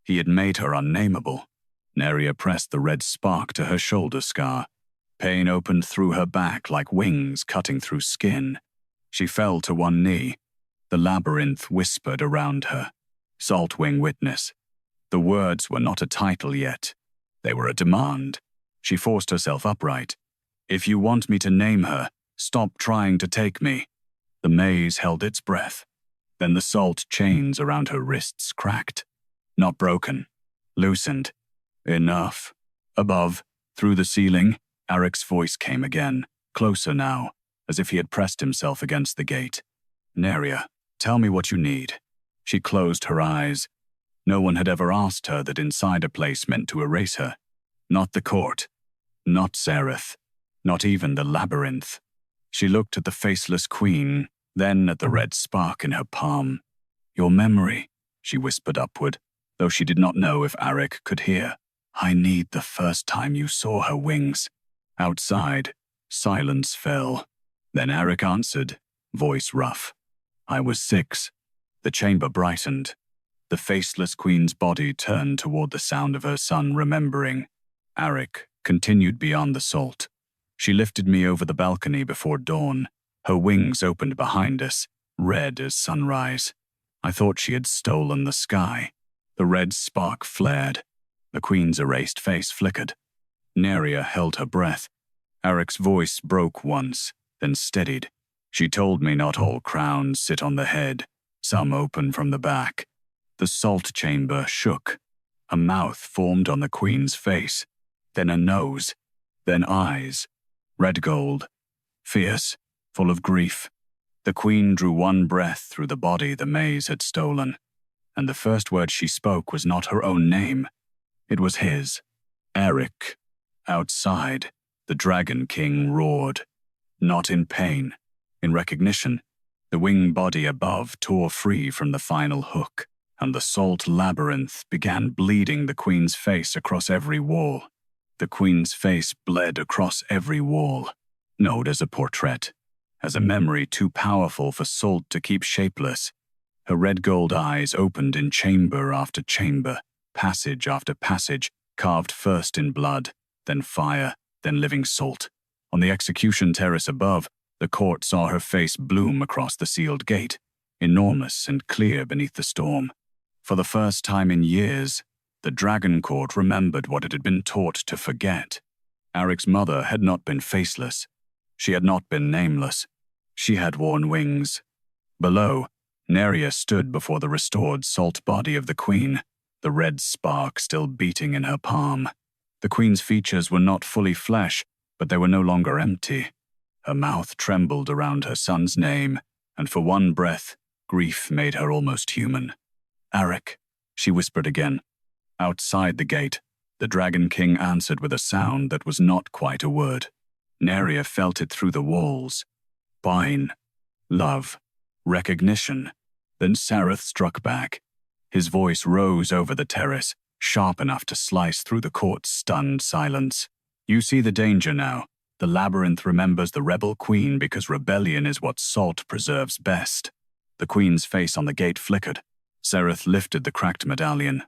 he had made her unnameable. Nerya pressed the red spark to her shoulder scar. Pain opened through her back like wings cutting through skin. She fell to one knee. The labyrinth whispered around her. "Saltwing Witness." The words were not a title yet. They were a demand. She forced herself upright. "If you want me to name her, stop trying to take me." The maze held its breath. Then the salt chains around her wrists cracked. Not broken. Loosened. Enough. Above, through the ceiling, Aric's voice came again, closer now, as if he had pressed himself against the gate. "Nerya, tell me what you need." She closed her eyes. No one had ever asked her that inside a place meant to erase her. Not the court. Not Sareth. Not even the labyrinth. She looked at the faceless queen, then at the red spark in her palm. "Your memory," she whispered upward, though she did not know if Aric could hear. "I need the first time you saw her wings." Outside, silence fell. Then Aric answered, voice rough. "I was 6. The chamber brightened. The faceless queen's body turned toward the sound of her son remembering. Aric continued beyond the salt. She lifted me over the balcony before dawn. Her wings opened behind us, red as sunrise. I thought she had stolen the sky. The red spark flared. The queen's erased face flickered. Nerya held her breath. Aric's voice broke once, then steadied. She told me not all crowns sit on the head. Some open from the back. The salt chamber shook. A mouth formed on the queen's face, then a nose, then eyes, red gold, fierce, full of grief. The queen drew one breath through the body the maze had stolen, and the first word she spoke was not her own name. It was his, Aric. Outside, the Dragon King roared, not in pain, in recognition. The wing body above tore free from the final hook, and the Salt Labyrinth began bleeding the queen's face across every wall. The queen's face bled across every wall, not as a portrait, as a memory too powerful for Salt to keep shapeless. Her red gold eyes opened in chamber after chamber, passage after passage, carved first in blood, then fire, then living salt. On the execution terrace above, the court saw her face bloom across the sealed gate, enormous and clear beneath the storm. For the first time in years, the Dragon Court remembered what it had been taught to forget. Aric's mother had not been faceless. She had not been nameless. She had worn wings. Below, Nerya stood before the restored salt body of the queen, the red spark still beating in her palm. The queen's features were not fully flesh, but they were no longer empty. Her mouth trembled around her son's name, and for one breath, grief made her almost human. Aric, she whispered again. Outside the gate, the Dragon King answered with a sound that was not quite a word. Nerya felt it through the walls. Pine, love, recognition. Then Sareth struck back. His voice rose over the terrace, sharp enough to slice through the court's stunned silence. You see the danger now. The labyrinth remembers the rebel queen because rebellion is what Salt preserves best. The queen's face on the gate flickered. Sareth lifted the cracked medallion.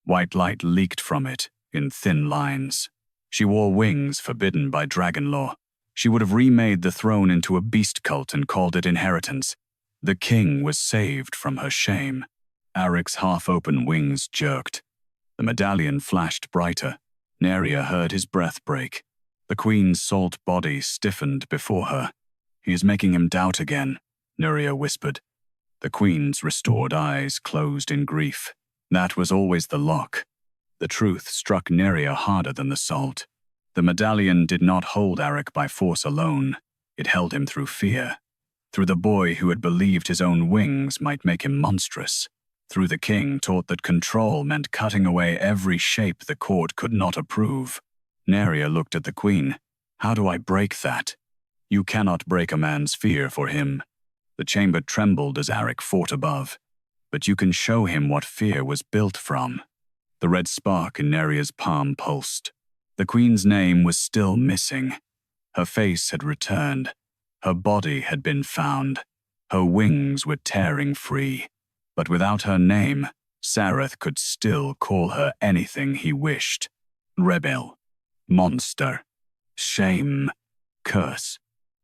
White light leaked from it, in thin lines. She wore wings forbidden by dragon law. She would have remade the throne into a beast cult and called it inheritance. The king was saved from her shame. Aric's half-open wings jerked. The medallion flashed brighter. Nerya heard his breath break. The queen's salt body stiffened before her. He is making him doubt again, Nerya whispered. The queen's restored eyes closed in grief. That was always the lock. The truth struck Nerya harder than the salt. The medallion did not hold Aric by force alone. It held him through fear. Through the boy who had believed his own wings might make him monstrous. Through the king taught that control meant cutting away every shape the court could not approve. Nerya looked at the queen. How do I break that? You cannot break a man's fear for him. The chamber trembled as Aric fought above. But you can show him what fear was built from. The red spark in Nerya's palm pulsed. The queen's name was still missing. Her face had returned. Her body had been found. Her wings were tearing free. But without her name, Sareth could still call her anything he wished. Rebel, monster, shame, curse.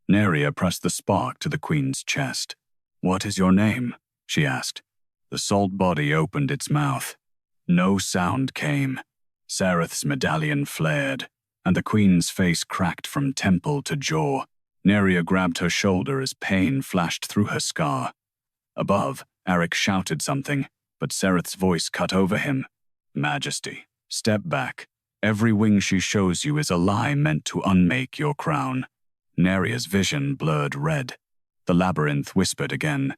Nerya pressed the spark to the queen's chest. What is your name? She asked. The salt body opened its mouth. No sound came. Sareth's medallion flared, and the queen's face cracked from temple to jaw. Nerya grabbed her shoulder as pain flashed through her scar. Above, Aric shouted something, but Sareth's voice cut over him. Majesty, step back. Every wing she shows you is a lie meant to unmake your crown. Nerya's vision blurred red. The labyrinth whispered again.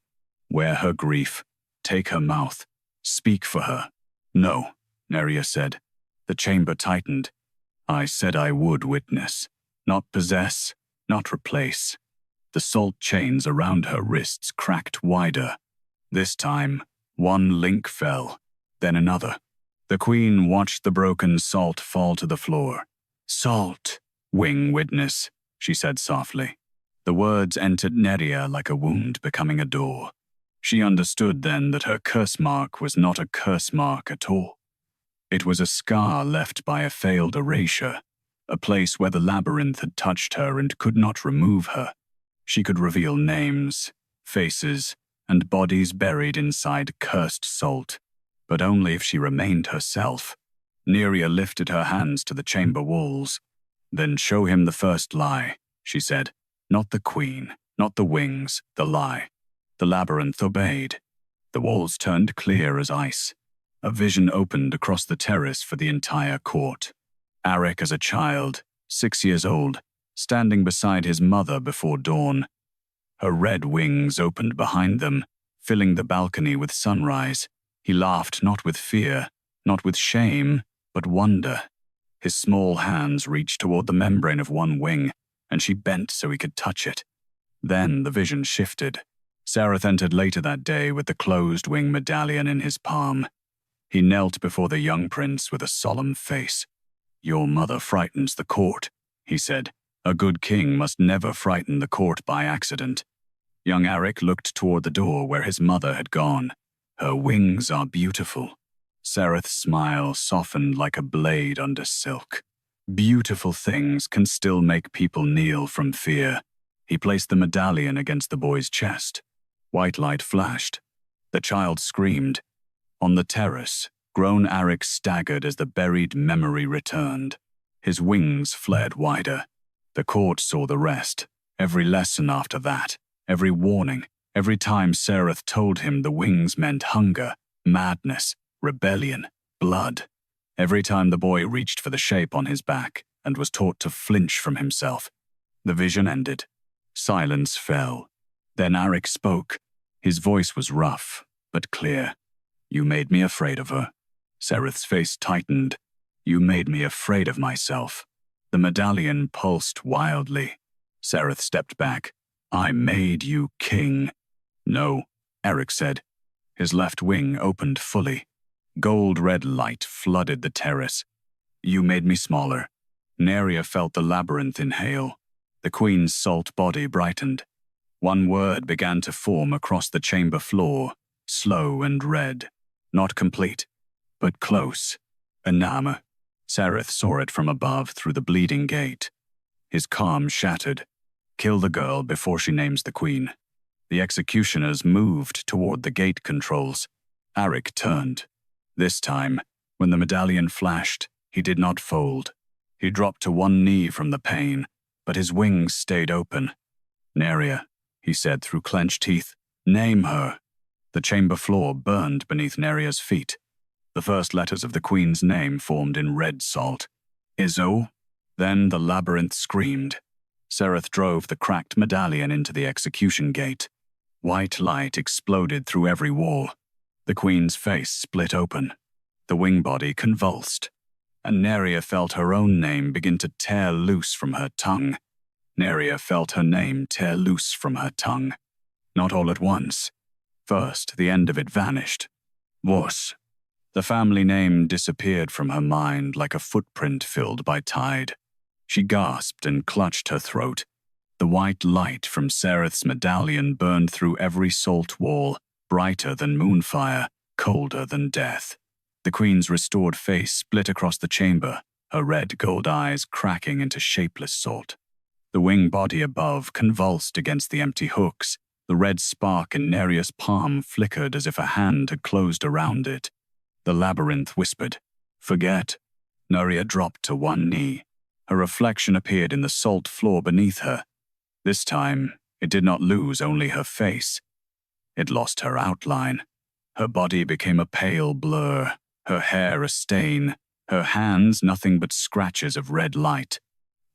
Wear her grief. Take her mouth. Speak for her. No, Nerya said. The chamber tightened. I said I would witness, not possess, not replace. The salt chains around her wrists cracked wider. This time, one link fell, then another. The queen watched the broken salt fall to the floor. Salt, wing witness, she said softly. The words entered Nerya like a wound becoming a door. She understood then that her curse mark was not a curse mark at all. It was a scar left by a failed erasure, a place where the labyrinth had touched her and could not remove her. She could reveal names, faces, and bodies buried inside cursed salt, but only if she remained herself. Nerya lifted her hands to the chamber walls. "Then show him the first lie," she said. "Not the queen, not the wings, the lie." The labyrinth obeyed. The walls turned clear as ice. A vision opened across the terrace for the entire court. Aric as a child, 6 years old, standing beside his mother before dawn. Her red wings opened behind them, filling the balcony with sunrise. He laughed not with fear, not with shame, but wonder. His small hands reached toward the membrane of one wing, and she bent so he could touch it. Then the vision shifted. Sareth entered later that day with the closed wing medallion in his palm. He knelt before the young prince with a solemn face. "Your mother frightens the court," he said. "A good king must never frighten the court by accident." Young Aric looked toward the door where his mother had gone. "Her wings are beautiful." Sareth's smile softened like a blade under silk. "Beautiful things can still make people kneel from fear." He placed the medallion against the boy's chest. White light flashed. The child screamed. On the terrace, grown Aric staggered as the buried memory returned. His wings flared wider. The court saw the rest. Every lesson after that, every warning, every time Sareth told him the wings meant hunger, madness, rebellion, blood. Every time the boy reached for the shape on his back and was taught to flinch from himself. The vision ended. Silence fell. Then Aric spoke. His voice was rough, but clear. "You made me afraid of her." Sareth's face tightened. "You made me afraid of myself." The medallion pulsed wildly. Sareth stepped back. "I made you king." "No," Aric said. His left wing opened fully. Gold-red light flooded the terrace. "You made me smaller." Nerya felt the labyrinth inhale. The queen's salt body brightened. One word began to form across the chamber floor, slow and red. Not complete, but close. Enama. Sareth saw it from above through the bleeding gate. His calm shattered. "Kill the girl before she names the queen." The executioners moved toward the gate controls. Aric turned. This time, when the medallion flashed, he did not fold. He dropped to one knee from the pain, but his wings stayed open. "Nerya," he said through clenched teeth, "name her." The chamber floor burned beneath Nerya's feet. The first letters of the queen's name formed in red salt. "Izzo?" Then the labyrinth screamed. Sareth drove the cracked medallion into the execution gate. White light exploded through every wall. The queen's face split open. The wing body convulsed. And Nerya felt her own name begin to tear loose from her tongue. Nerya felt her name tear loose from her tongue. Not all at once. First, the end of it vanished. Voss. The family name disappeared from her mind like a footprint filled by tide. She gasped and clutched her throat. The white light from Sareth's medallion burned through every salt wall, brighter than moonfire, colder than death. The queen's restored face split across the chamber, her red gold eyes cracking into shapeless salt. The wing body above convulsed against the empty hooks. The red spark in Nerya's palm flickered as if a hand had closed around it. The labyrinth whispered, "Forget." Nerya dropped to one knee. Her reflection appeared in the salt floor beneath her. This time, it did not lose only her face. It lost her outline. Her body became a pale blur, her hair a stain, her hands nothing but scratches of red light.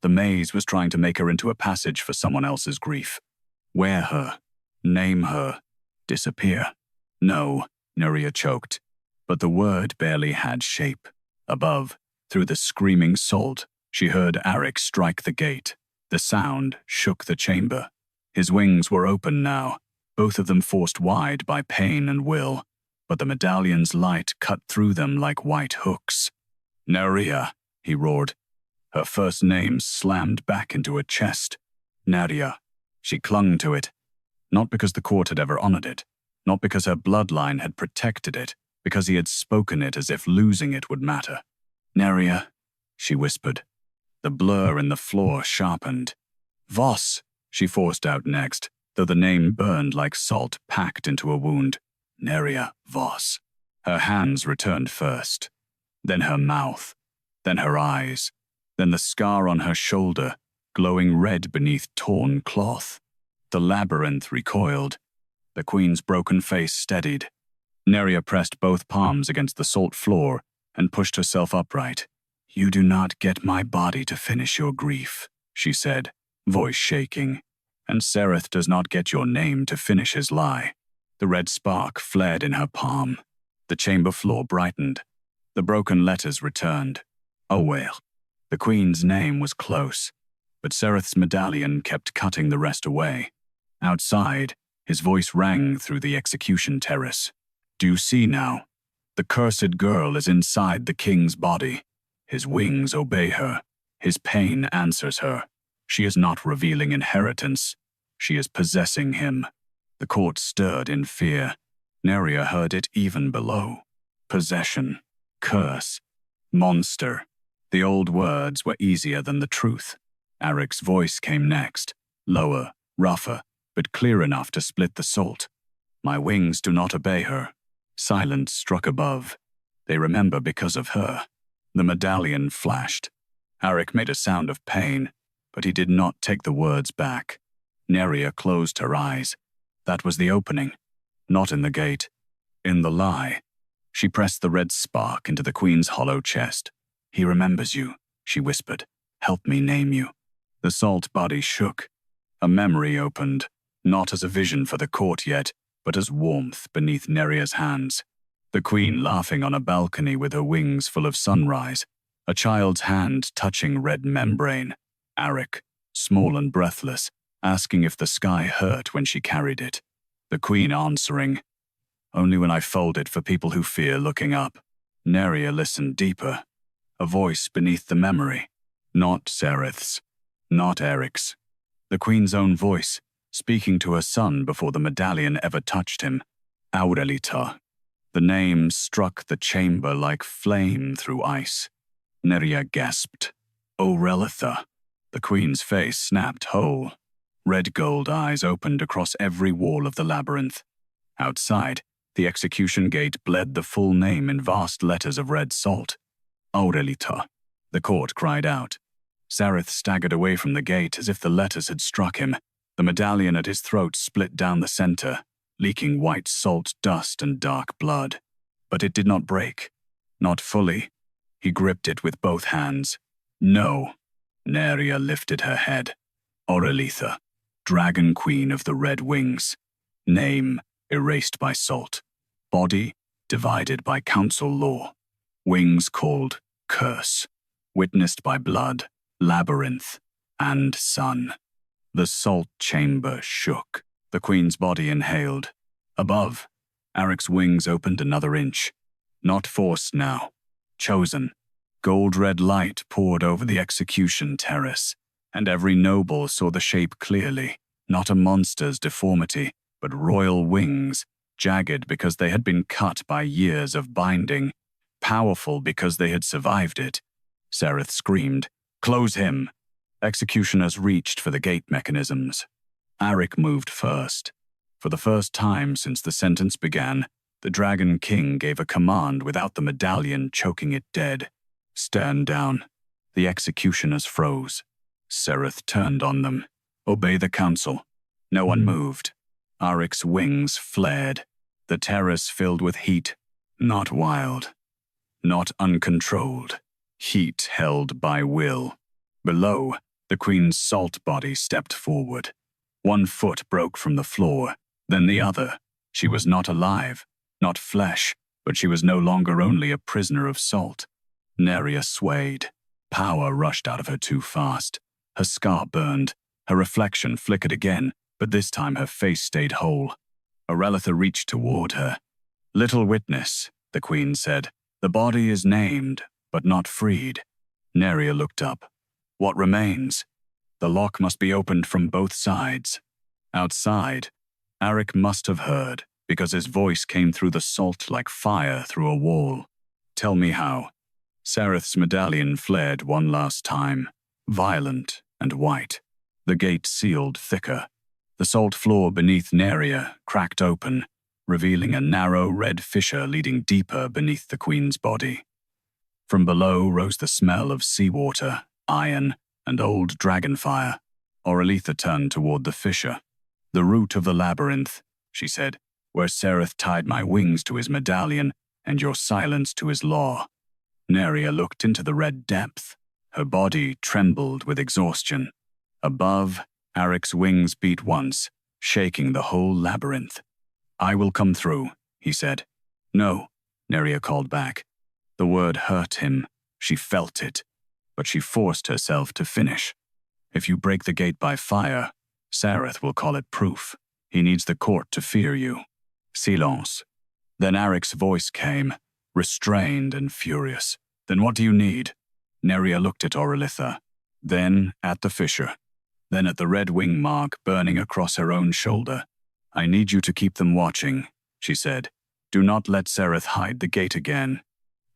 The maze was trying to make her into a passage for someone else's grief. Wear her. Name her. Disappear. No, Nerya choked. But the word barely had shape. Above, through the screaming salt, she heard Aric strike the gate. The sound shook the chamber. His wings were open now, both of them forced wide by pain and will, but the medallion's light cut through them like white hooks. "Nerya," he roared. Her first name slammed back into her chest. Nerya. She clung to it. Not because the court had ever honored it, not because her bloodline had protected it, because he had spoken it as if losing it would matter. "Nerya," she whispered. The blur in the floor sharpened. "Voss," she forced out next, though the name burned like salt packed into a wound. Nerya Voss. Her hands returned first, then her mouth, then her eyes, then the scar on her shoulder, glowing red beneath torn cloth. The labyrinth recoiled. The queen's broken face steadied. Nerya pressed both palms against the salt floor and pushed herself upright. "You do not get my body to finish your grief," she said, voice shaking. "And Sereth does not get your name to finish his lie." The red spark flared in her palm. The chamber floor brightened. The broken letters returned. Oh well. The queen's name was close, but Sereth's medallion kept cutting the rest away. Outside, his voice rang through the execution terrace. "Do you see now? The cursed girl is inside the king's body. His wings obey her. His pain answers her. She is not revealing inheritance. She is possessing him." The court stirred in fear. Nerya heard it even below. Possession. Curse. Monster. The old words were easier than the truth. Aric's voice came next, lower, rougher, but clear enough to split the salt. "My wings do not obey her." Silence struck above. "They remember because of her." The medallion flashed. Aric made a sound of pain, but he did not take the words back. Nerya closed her eyes. That was the opening. Not in the gate. In the lie. She pressed the red spark into the queen's hollow chest. "He remembers you," she whispered. "Help me name you." The salt body shook. A memory opened, not as a vision for the court yet, but as warmth beneath Nerya's hands. The queen laughing on a balcony with her wings full of sunrise. A child's hand touching red membrane. Aric, small and breathless, asking if the sky hurt when she carried it. The queen answering, "Only when I fold it for people who fear looking up." Nerya listened deeper. A voice beneath the memory. Not Sereth's. Not Aric's. The queen's own voice, speaking to her son before the medallion ever touched him. Aurelita. The name struck the chamber like flame through ice. Nerya gasped. Aurelita. The queen's face snapped whole. Red gold eyes opened across every wall of the labyrinth. Outside, the execution gate bled the full name in vast letters of red salt. Aurelita. The court cried out. Sareth staggered away from the gate as if the letters had struck him. The medallion at his throat split down the center, leaking white salt dust and dark blood. But it did not break. Not fully. He gripped it with both hands. "No." Nerya lifted her head. Aurelita. Dragon Queen of the Red Wings. Name erased by salt. Body divided by council law. Wings called curse. Witnessed by blood, labyrinth, and sun. The salt chamber shook. The queen's body inhaled. Above, Aric's wings opened another inch. Not forced now. Chosen. Gold-red light poured over the execution terrace, and every noble saw the shape clearly, not a monster's deformity, but royal wings, jagged because they had been cut by years of binding, powerful because they had survived it. Sereth screamed, "Close him!" Executioners reached for the gate mechanisms. Aric moved first. For the first time since the sentence began, the Dragon King gave a command without the medallion choking it dead. "Stand down." The executioners froze. Sereth turned on them. "Obey the council." No one moved. Aric's wings flared. The terrace filled with heat. Not wild. Not uncontrolled. Heat held by will. Below, the queen's salt body stepped forward. One foot broke from the floor, then the other. She was not alive, not flesh, but she was no longer only a prisoner of salt. Nerya swayed. Power rushed out of her too fast. Her scar burned. Her reflection flickered again, but this time her face stayed whole. Aurelita reached toward her. "Little witness," the queen said. "The body is named, but not freed." Nerya looked up. "What remains?" "The lock must be opened from both sides." Outside, Aric must have heard, because his voice came through the salt like fire through a wall. "Tell me how." Sereth's medallion flared one last time, violent and white. The gate sealed thicker. The salt floor beneath Nerya cracked open, revealing a narrow red fissure leading deeper beneath the queen's body. From below rose the smell of seawater, iron, and old dragon fire. Auralitha turned toward the fissure. "The root of the labyrinth," she said, "where Sereth tied my wings to his medallion and your silence to his law." Nerya looked into the red depth. Her body trembled with exhaustion. Above, Aric's wings beat once, shaking the whole labyrinth. "I will come through," he said. "No," Nerya called back. The word hurt him. She felt it. But she forced herself to finish. "If you break the gate by fire, Sereth will call it proof. He needs the court to fear you." Silence. Then Aric's voice came, restrained and furious. "Then what do you need?" Nerya looked at Auralitha, then at the fissure, then at the red wing mark burning across her own shoulder. "I need you to keep them watching," she said. "Do not let Sereth hide the gate again."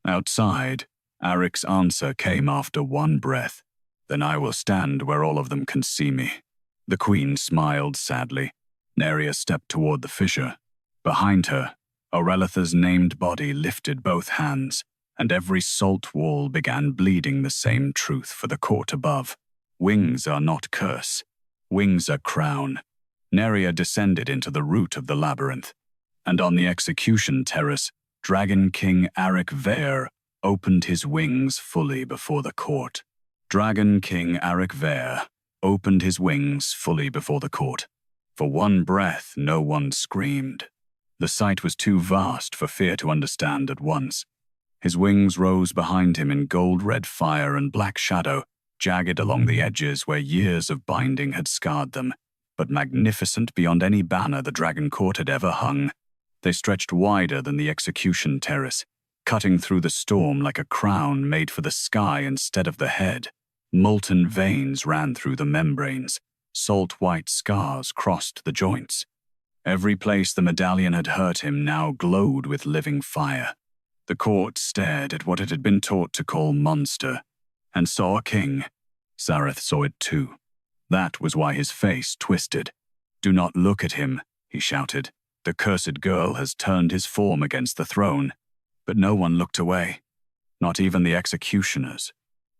Outside, Aric's answer came after one breath. "Then I will stand where all of them can see me." The queen smiled sadly. Nerya stepped toward the fissure. Behind her, Auralitha's named body lifted both hands, and every salt wall began bleeding the same truth for the court above. Wings are not curse. Wings are crown. Nerya descended into the root of the labyrinth, and on the execution terrace, Dragon King Aric Veyr opened his wings fully before the court. Dragon King Aric Veyr opened his wings fully before the court. For one breath, no one screamed. The sight was too vast for fear to understand at once. His wings rose behind him in gold-red fire and black shadow, jagged along the edges where years of binding had scarred them, but magnificent beyond any banner the Dragon Court had ever hung. They stretched wider than the execution terrace, cutting through the storm like a crown made for the sky instead of the head. Molten veins ran through the membranes. Salt-white scars crossed the joints. Every place the medallion had hurt him now glowed with living fire. The court stared at what it had been taught to call monster, and saw a king. Sereth saw it too. That was why his face twisted. "Do not look at him," he shouted. "The cursed girl has turned his form against the throne." But no one looked away, not even the executioners.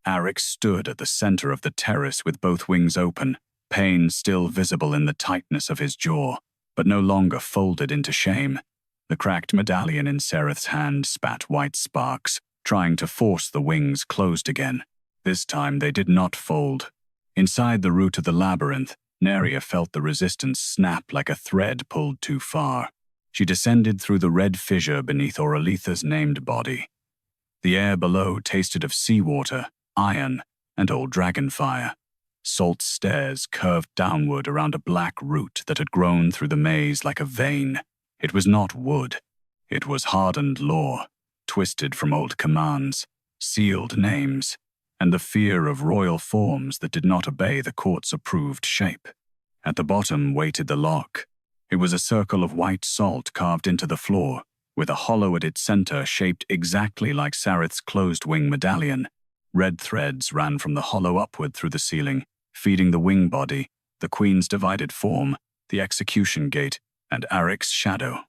Aric stood at the center of the terrace with both wings open, pain still visible in the tightness of his jaw, but no longer folded into shame. The cracked medallion in Sereth's hand spat white sparks, trying to force the wings closed again. This time they did not fold. Inside the root of the labyrinth, Nerya felt the resistance snap like a thread pulled too far. She descended through the red fissure beneath Auralitha's named body. The air below tasted of seawater, iron, and old dragon fire. Salt stairs curved downward around a black root that had grown through the maze like a vein. It was not wood. It was hardened lore, twisted from old commands, sealed names, and the fear of royal forms that did not obey the court's approved shape. At the bottom waited the lock. It was a circle of white salt carved into the floor, with a hollow at its center shaped exactly like Sereth's closed-wing medallion. Red threads ran from the hollow upward through the ceiling, feeding the wing body, the queen's divided form, the execution gate, and Aric's shadow.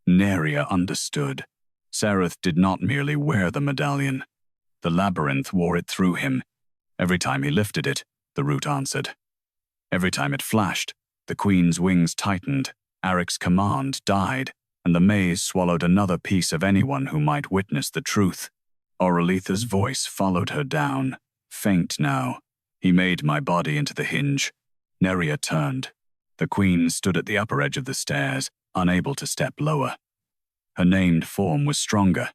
Nerya understood. Sereth did not merely wear the medallion. The labyrinth wore it through him. Every time he lifted it, the root answered. Every time it flashed, the queen's wings tightened, Aric's command died, and the maze swallowed another piece of anyone who might witness the truth. Auralitha's voice followed her down, faint now. "He made my body into the hinge." Nerya turned. The queen stood at the upper edge of the stairs, unable to step lower. Her named form was stronger,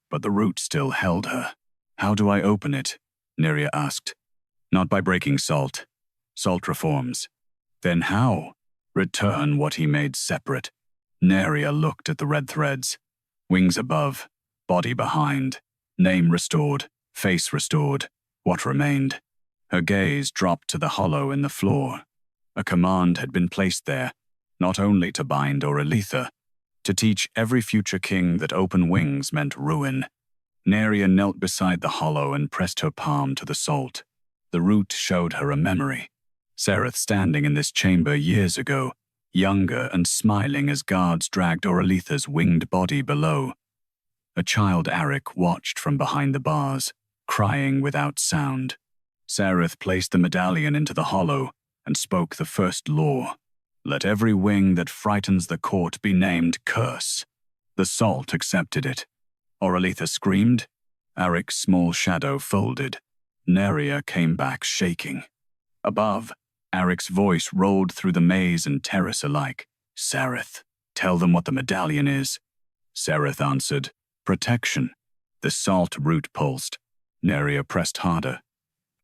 but the root still held her. "How do I open it?" Nerya asked. "Not by breaking salt. Salt reforms." "Then how?" "Return what he made separate." Nerya looked at the red threads. Wings above, body behind, name restored, face restored. What remained? Her gaze dropped to the hollow in the floor. A command had been placed there, not only to bind Auralitha, to teach every future king that open wings meant ruin. Nerya knelt beside the hollow and pressed her palm to the salt. The root showed her a memory. Sereth standing in this chamber years ago, younger and smiling as guards dragged Oralitha's winged body below. A child Aric watched from behind the bars, crying without sound. Sereth placed the medallion into the hollow and spoke the first law. Let every wing that frightens the court be named curse. The salt accepted it. Oralitha screamed. Aric's small shadow folded. Nerya came back shaking. Above, Aric's voice rolled through the maze and terrace alike. Sereth, tell them what the medallion is. Sereth answered, protection. The salt root pulsed. Nerya pressed harder.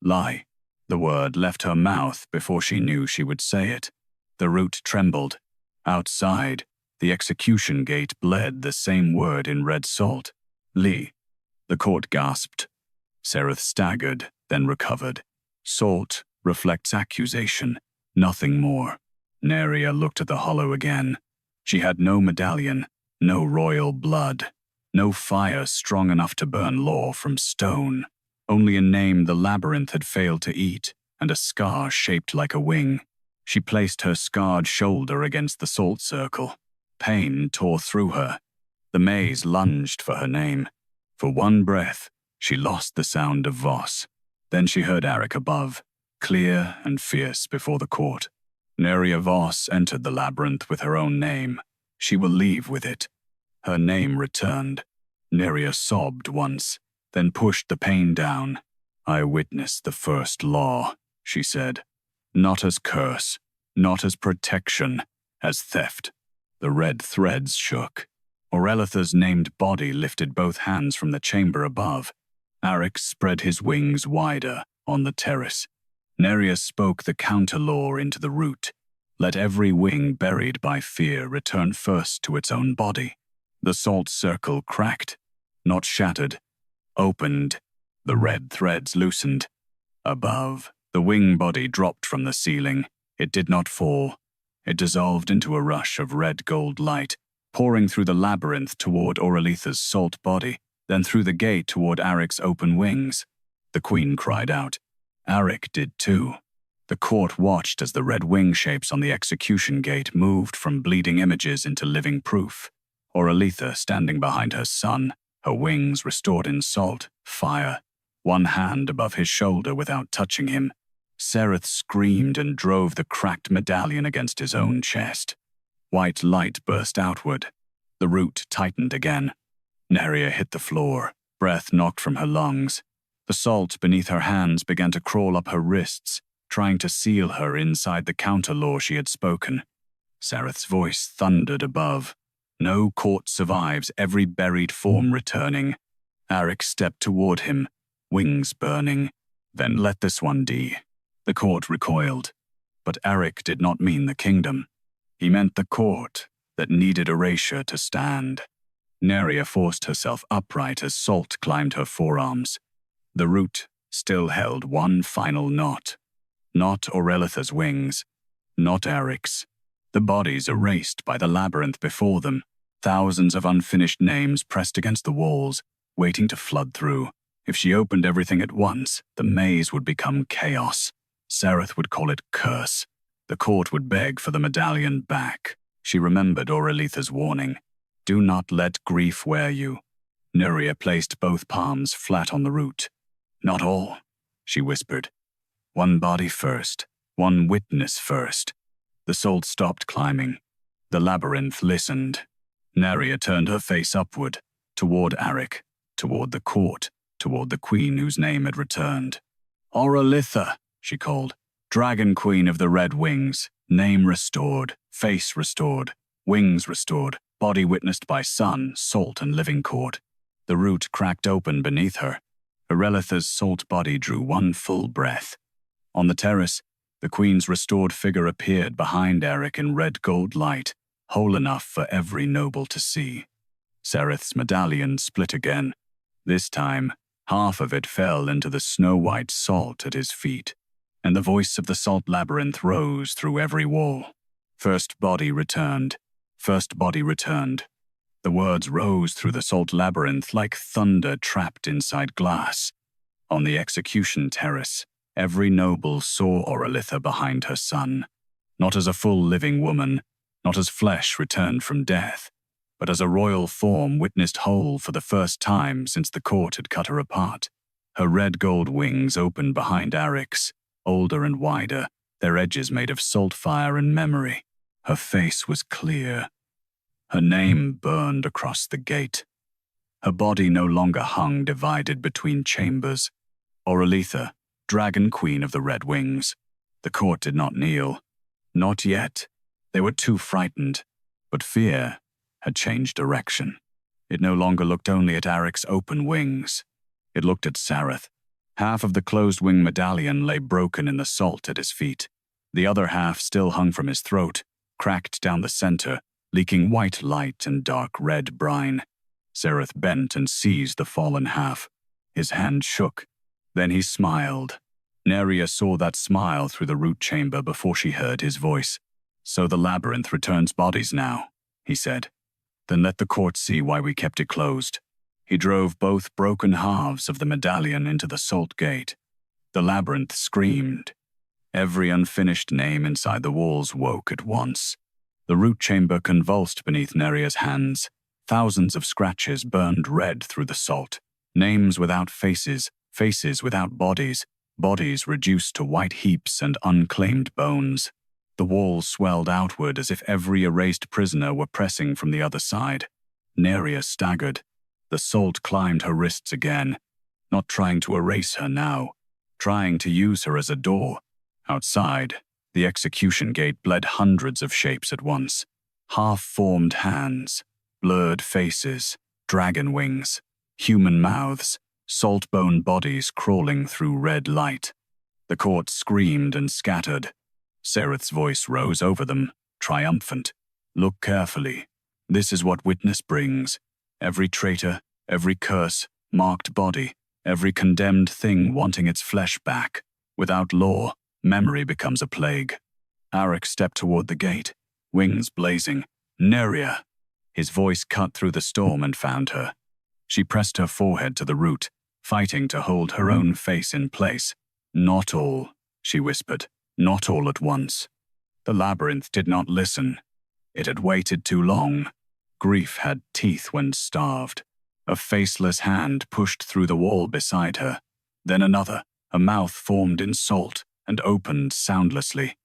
Lie. The word left her mouth before she knew she would say it. The root trembled. Outside, the execution gate bled the same word in red salt. Lee. The court gasped. Sereth staggered, then recovered. Salt reflects accusation, nothing more. Nerya looked at the hollow again. She had no medallion, no royal blood, no fire strong enough to burn law from stone. Only a name the labyrinth had failed to eat, and a scar shaped like a wing. She placed her scarred shoulder against the salt circle. Pain tore through her. The maze lunged for her name. For one breath, she lost the sound of Voss. Then she heard Aric above, clear and fierce before the court. Nerya Voss entered the labyrinth with her own name. She will leave with it. Her name returned. Nerya sobbed once, then pushed the pain down. I witnessed the first law, she said. Not as curse, not as protection, as theft. The red threads shook. Oralitha's named body lifted both hands from the chamber above. Aric spread his wings wider on the terrace. Nerya spoke the counter-law into the root. Let every wing buried by fear return first to its own body. The salt circle cracked, not shattered, opened. The red threads loosened. Above, the wing body dropped from the ceiling. It did not fall. It dissolved into a rush of red-gold light, pouring through the labyrinth toward Oralitha's salt body, then through the gate toward Aric's open wings. The queen cried out. Aric did too. The court watched as the red wing shapes on the execution gate moved from bleeding images into living proof. Oralitha standing behind her son, her wings restored in salt, fire, one hand above his shoulder without touching him. Sereth screamed and drove the cracked medallion against his own chest. White light burst outward. The root tightened again. Nerya hit the floor, breath knocked from her lungs. The salt beneath her hands began to crawl up her wrists, trying to seal her inside the counter-law she had spoken. Sereth's voice thundered above. No court survives, every buried form returning. Aric stepped toward him, wings burning. Then let this one be. The court recoiled. But Aric did not mean the kingdom. He meant the court that needed erasure to stand. Nerya forced herself upright as salt climbed her forearms. The root still held one final knot. Not Oralitha's wings, not Aric's. The bodies erased by the labyrinth before them, thousands of unfinished names pressed against the walls, waiting to flood through. If she opened everything at once, the maze would become chaos. Sereth would call it curse. The court would beg for the medallion back. She remembered Oralitha's warning. Do not let grief wear you. Nerya placed both palms flat on the root. Not all, she whispered. One body first, one witness first. The salt stopped climbing. The labyrinth listened. Nerya turned her face upward, toward Aric, toward the court, toward the queen whose name had returned. Oralitha, she called. Dragon Queen of the Red Wings. Name restored, face restored, wings restored, body witnessed by sun, salt, and living court. The root cracked open beneath her. Oralitha's salt body drew one full breath. On the terrace, the queen's restored figure appeared behind Aric in red gold light, whole enough for every noble to see. Sereth's medallion split again. This time, half of it fell into the snow-white salt at his feet, and the voice of the salt labyrinth rose through every wall. First body returned. First body returned. The words rose through the salt labyrinth like thunder trapped inside glass. On the execution terrace, Every noble saw Orelitha behind her son, not as a full living woman, not as flesh returned from death, but as a royal form witnessed whole for the first time since the court had cut her apart. Her red-gold wings opened behind Aric's, older and wider, their edges made of salt fire and memory. Her face was clear. Her name burned across the gate. Her body no longer hung divided between chambers. Orelitha, Dragon Queen of the Red Wings. The court did not kneel. Not yet. They were too frightened. But fear had changed direction. It no longer looked only at Aric's open wings. It looked at Sareth. Half of the closed wing medallion lay broken in the salt at his feet. The other half still hung from his throat, cracked down the center, leaking white light and dark red brine. Sareth bent and seized the fallen half. His hand shook. Then he smiled. Nerya saw that smile through the root chamber before she heard his voice. "So the labyrinth returns bodies now," he said. "Then let the court see why we kept it closed." He drove both broken halves of the medallion into the salt gate. The labyrinth screamed. Every unfinished name inside the walls woke at once. The root chamber convulsed beneath Nerya's hands. Thousands of scratches burned red through the salt. Names without faces, faces without bodies, bodies reduced to white heaps and unclaimed bones. The walls swelled outward as if every erased prisoner were pressing from the other side. Nerya staggered. The salt climbed her wrists again, not trying to erase her now, trying to use her as a door. Outside, the execution gate bled hundreds of shapes at once. Half-formed hands, blurred faces, dragon wings, human mouths, salt-bone bodies crawling through red light. The court screamed and scattered. Sareth's voice rose over them, triumphant. "Look carefully. This is what witness brings. Every traitor, every curse, marked body, every condemned thing wanting its flesh back. Without law, memory becomes a plague." Aric stepped toward the gate, wings blazing. "Nerya!" His voice cut through the storm and found her. She pressed her forehead to the root, fighting to hold her own face in place. "Not all," she whispered. "Not all at once." The labyrinth did not listen. It had waited too long. Grief had teeth when starved. A faceless hand pushed through the wall beside her. Then another, a mouth formed in salt and opened soundlessly.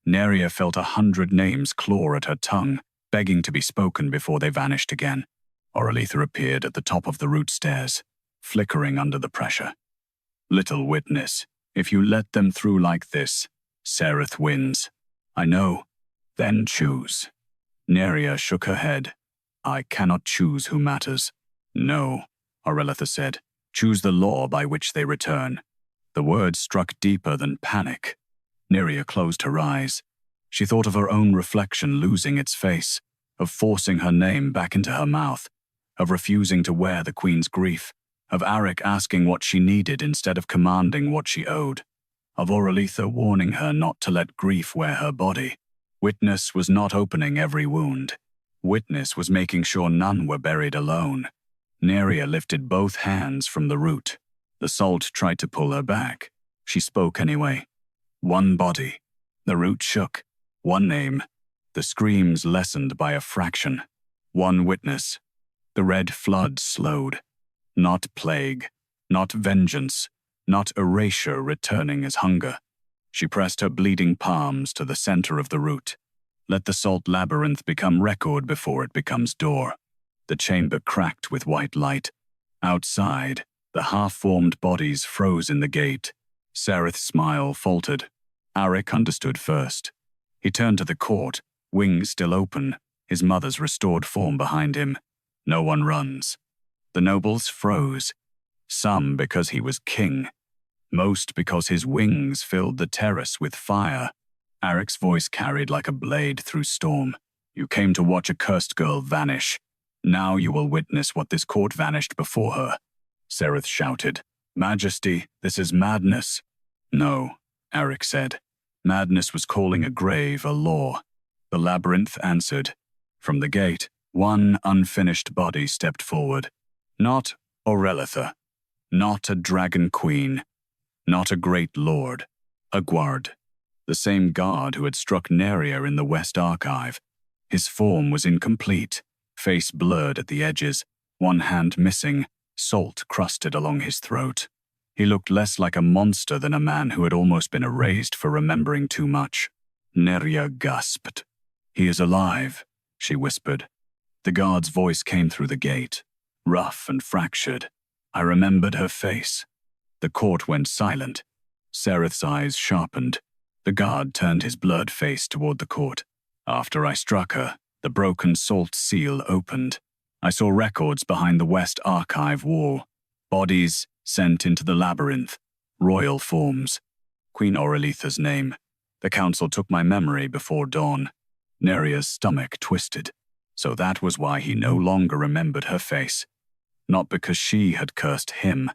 Nerya felt 100 names claw at her tongue, begging to be spoken before they vanished again. Orelitha appeared at the top of the root stairs, flickering under the pressure. "Little witness, if you let them through like this, Sareth wins. I know. Then choose." Nerya shook her head. "I cannot choose who matters." "No," Orelitha said. "Choose the law by which they return." The words struck deeper than panic. Nerya closed her eyes. She thought of her own reflection losing its face, of forcing her name back into her mouth, of refusing to wear the queen's grief, of Aric asking what she needed instead of commanding what she owed, of Orelitha warning her not to let grief wear her body. Witness was not opening every wound. Witness was making sure none were buried alone. Nerya lifted both hands from the root. The salt tried to pull her back. She spoke anyway. One body. The root shook. One name. The screams lessened by a fraction. One witness. The red flood slowed. Not plague. Not vengeance. Not erasure returning as hunger. She pressed her bleeding palms to the center of the root. Let the salt labyrinth become record before it becomes door. The chamber cracked with white light. Outside, the half-formed bodies froze in the gate. Sareth's smile faltered. Aric understood first. He turned to the court, wings still open, his mother's restored form behind him. No one runs. The nobles froze. Some because he was king. Most because his wings filled the terrace with fire. Aric's voice carried like a blade through storm. "You came to watch a cursed girl vanish. Now you will witness what this court vanished before her." Sareth shouted. "Majesty, this is madness." "No," Aric said. Madness was calling a grave a law. The labyrinth answered. From the gate, one unfinished body stepped forward. Not Orelitha. Not a dragon queen. Not a great lord, a guard. The same guard who had struck Nerya in the West Archive. His form was incomplete, face blurred at the edges, one hand missing, salt crusted along his throat. He looked less like a monster than a man who had almost been erased for remembering too much. Nerya gasped. "He is alive," she whispered. The guard's voice came through the gate, rough and fractured. I remembered her face. The court went silent. Sereth's eyes sharpened. The guard turned his blurred face toward the court. After I struck her, the broken salt seal opened. I saw records behind the West Archive wall. Bodies sent into the labyrinth. Royal forms. Queen Aurelitha's name. The council took my memory before dawn. Nerya's stomach twisted. So that was why he no longer remembered her face. Not because she had cursed him,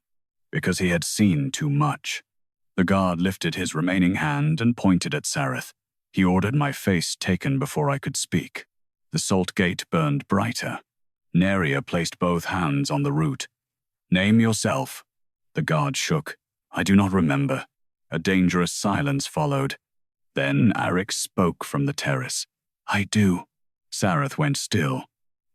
because he had seen too much. The guard lifted his remaining hand and pointed at Sereth. He ordered my face taken before I could speak. The salt gate burned brighter. Nerya placed both hands on the root. "Name yourself." The guard shook. "I do not remember." A dangerous silence followed. Then Aric spoke from the terrace. "I do." Sereth went still.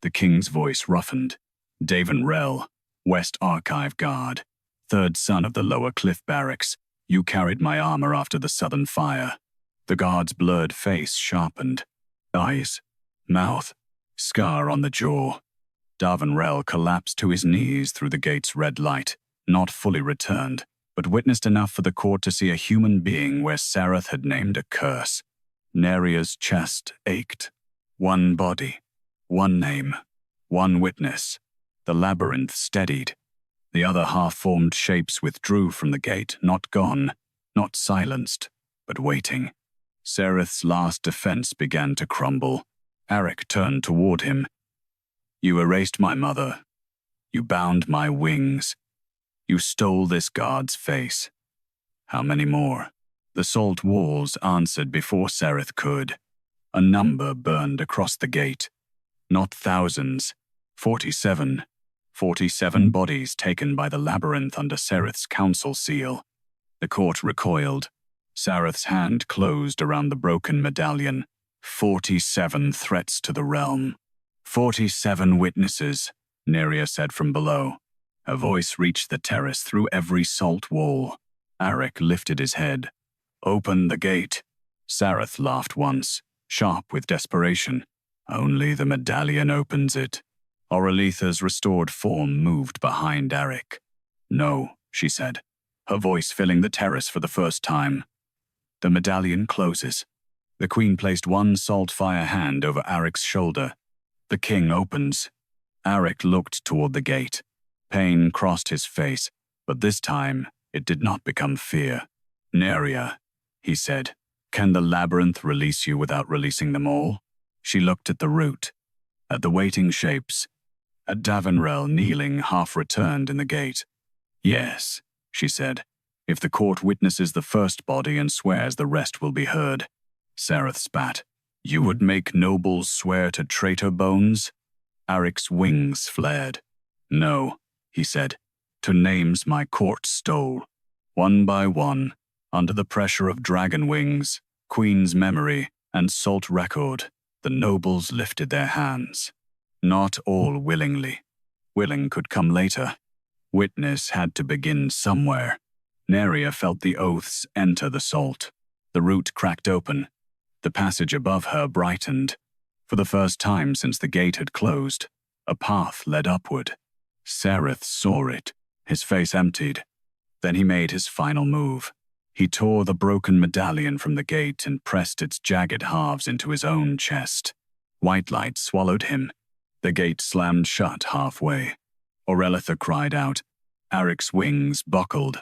The king's voice roughened. "Davin Rel, West Archive Guard, third son of the lower cliff barracks. You carried my armor after the southern fire." The guard's blurred face sharpened. Eyes, mouth, scar on the jaw. Davin Rel collapsed to his knees through the gate's red light, not fully returned, but witnessed enough for the court to see a human being where Sereth had named a curse. Nerya's chest ached. One body, one name, one witness. The labyrinth steadied. The other half-formed shapes withdrew from the gate, not gone, not silenced, but waiting. Sereth's last defense began to crumble. Aric turned toward him. "You erased my mother. You bound my wings. You stole this guard's face. How many more?" The salt walls answered before Sereth could. A number burned across the gate. Not thousands. 47. 47 bodies taken by the labyrinth under Sereth's council seal. The court recoiled. Sereth's hand closed around the broken medallion. 47 threats to the realm. 47 witnesses, Nerya said from below. Her voice reached the terrace through every salt wall. Aric lifted his head. "Open the gate." Sereth laughed once, sharp with desperation. "Only the medallion opens it." Aurelitha's restored form moved behind Aric. "No," she said, her voice filling the terrace for the first time. The medallion closes. The queen placed one salt-fire hand over Aric's shoulder. The king opens. Aric looked toward the gate. Pain crossed his face, but this time it did not become fear. "Nerya," he said, "can the labyrinth release you without releasing them all?" She looked at the root, at the waiting shapes, at Davin Rel kneeling half-returned in the gate. "Yes," she said, "if the court witnesses the first body and swears the rest will be heard." Sereth spat. "You would make nobles swear to traitor bones?" Aric's wings flared. "No," he said, "to names my court stole. One by one, under the pressure of dragon wings, queen's memory, and salt record, the nobles lifted their hands. Not all willingly. Willing could come later. Witness had to begin somewhere. Nerya felt the oaths enter the salt. The root cracked open. The passage above her brightened. For the first time since the gate had closed, a path led upward. Sereth saw it, his face emptied. Then he made his final move. He tore the broken medallion from the gate and pressed its jagged halves into his own chest. White light swallowed him. The gate slammed shut halfway. Aurelitha cried out. Aric's wings buckled,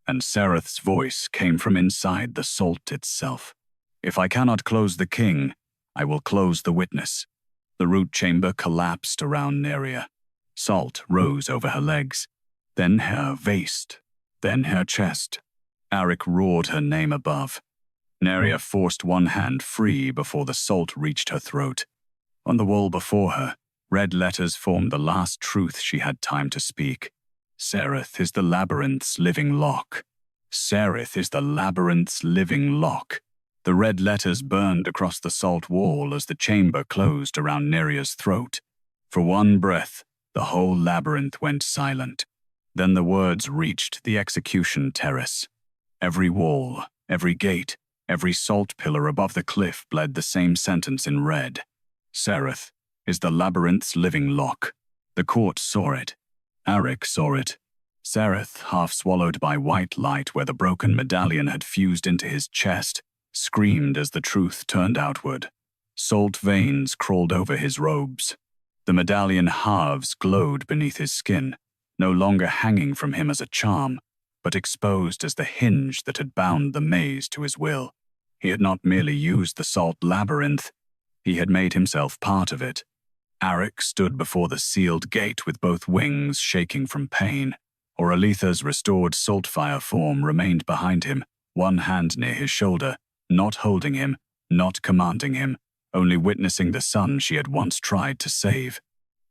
and Sereth's voice came from inside the salt itself. "If I cannot close the king, I will close the witness." The root chamber collapsed around Nerya. Salt rose over her legs, then her waist, then her chest. Aric roared her name above. Nerya forced one hand free before the salt reached her throat. On the wall before her, red letters formed the last truth she had time to speak. "Sereth is the labyrinth's living lock." Sereth is the labyrinth's living lock. The red letters burned across the salt wall as the chamber closed around Nerya's throat. For one breath, the whole labyrinth went silent. Then the words reached the execution terrace. Every wall, every gate, every salt pillar above the cliff bled the same sentence in red. Sereth is the labyrinth's living lock. The court saw it. Aric saw it. Sereth, half swallowed by white light where the broken medallion had fused into his chest, screamed as the truth turned outward. Salt veins crawled over his robes. The medallion halves glowed beneath his skin, no longer hanging from him as a charm, but exposed as the hinge that had bound the maze to his will. He had not merely used the Salt Labyrinth, he had made himself part of it. Aric stood before the sealed gate with both wings shaking from pain. Oralitha's restored saltfire form remained behind him, one hand near his shoulder, not holding him, not commanding him, only witnessing the son she had once tried to save.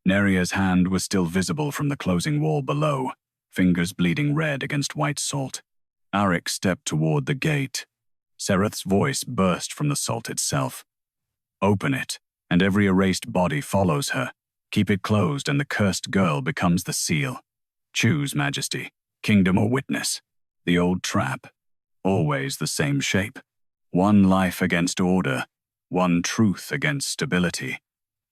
Nerya's hand was still visible from the closing wall below, fingers bleeding red against white salt. Aric stepped toward the gate. Sereth's voice burst from the salt itself. "Open it, and every erased body follows her. Keep it closed, and the cursed girl becomes the seal. Choose, Majesty, kingdom or witness. The old trap. Always the same shape. One life against order, one truth against stability.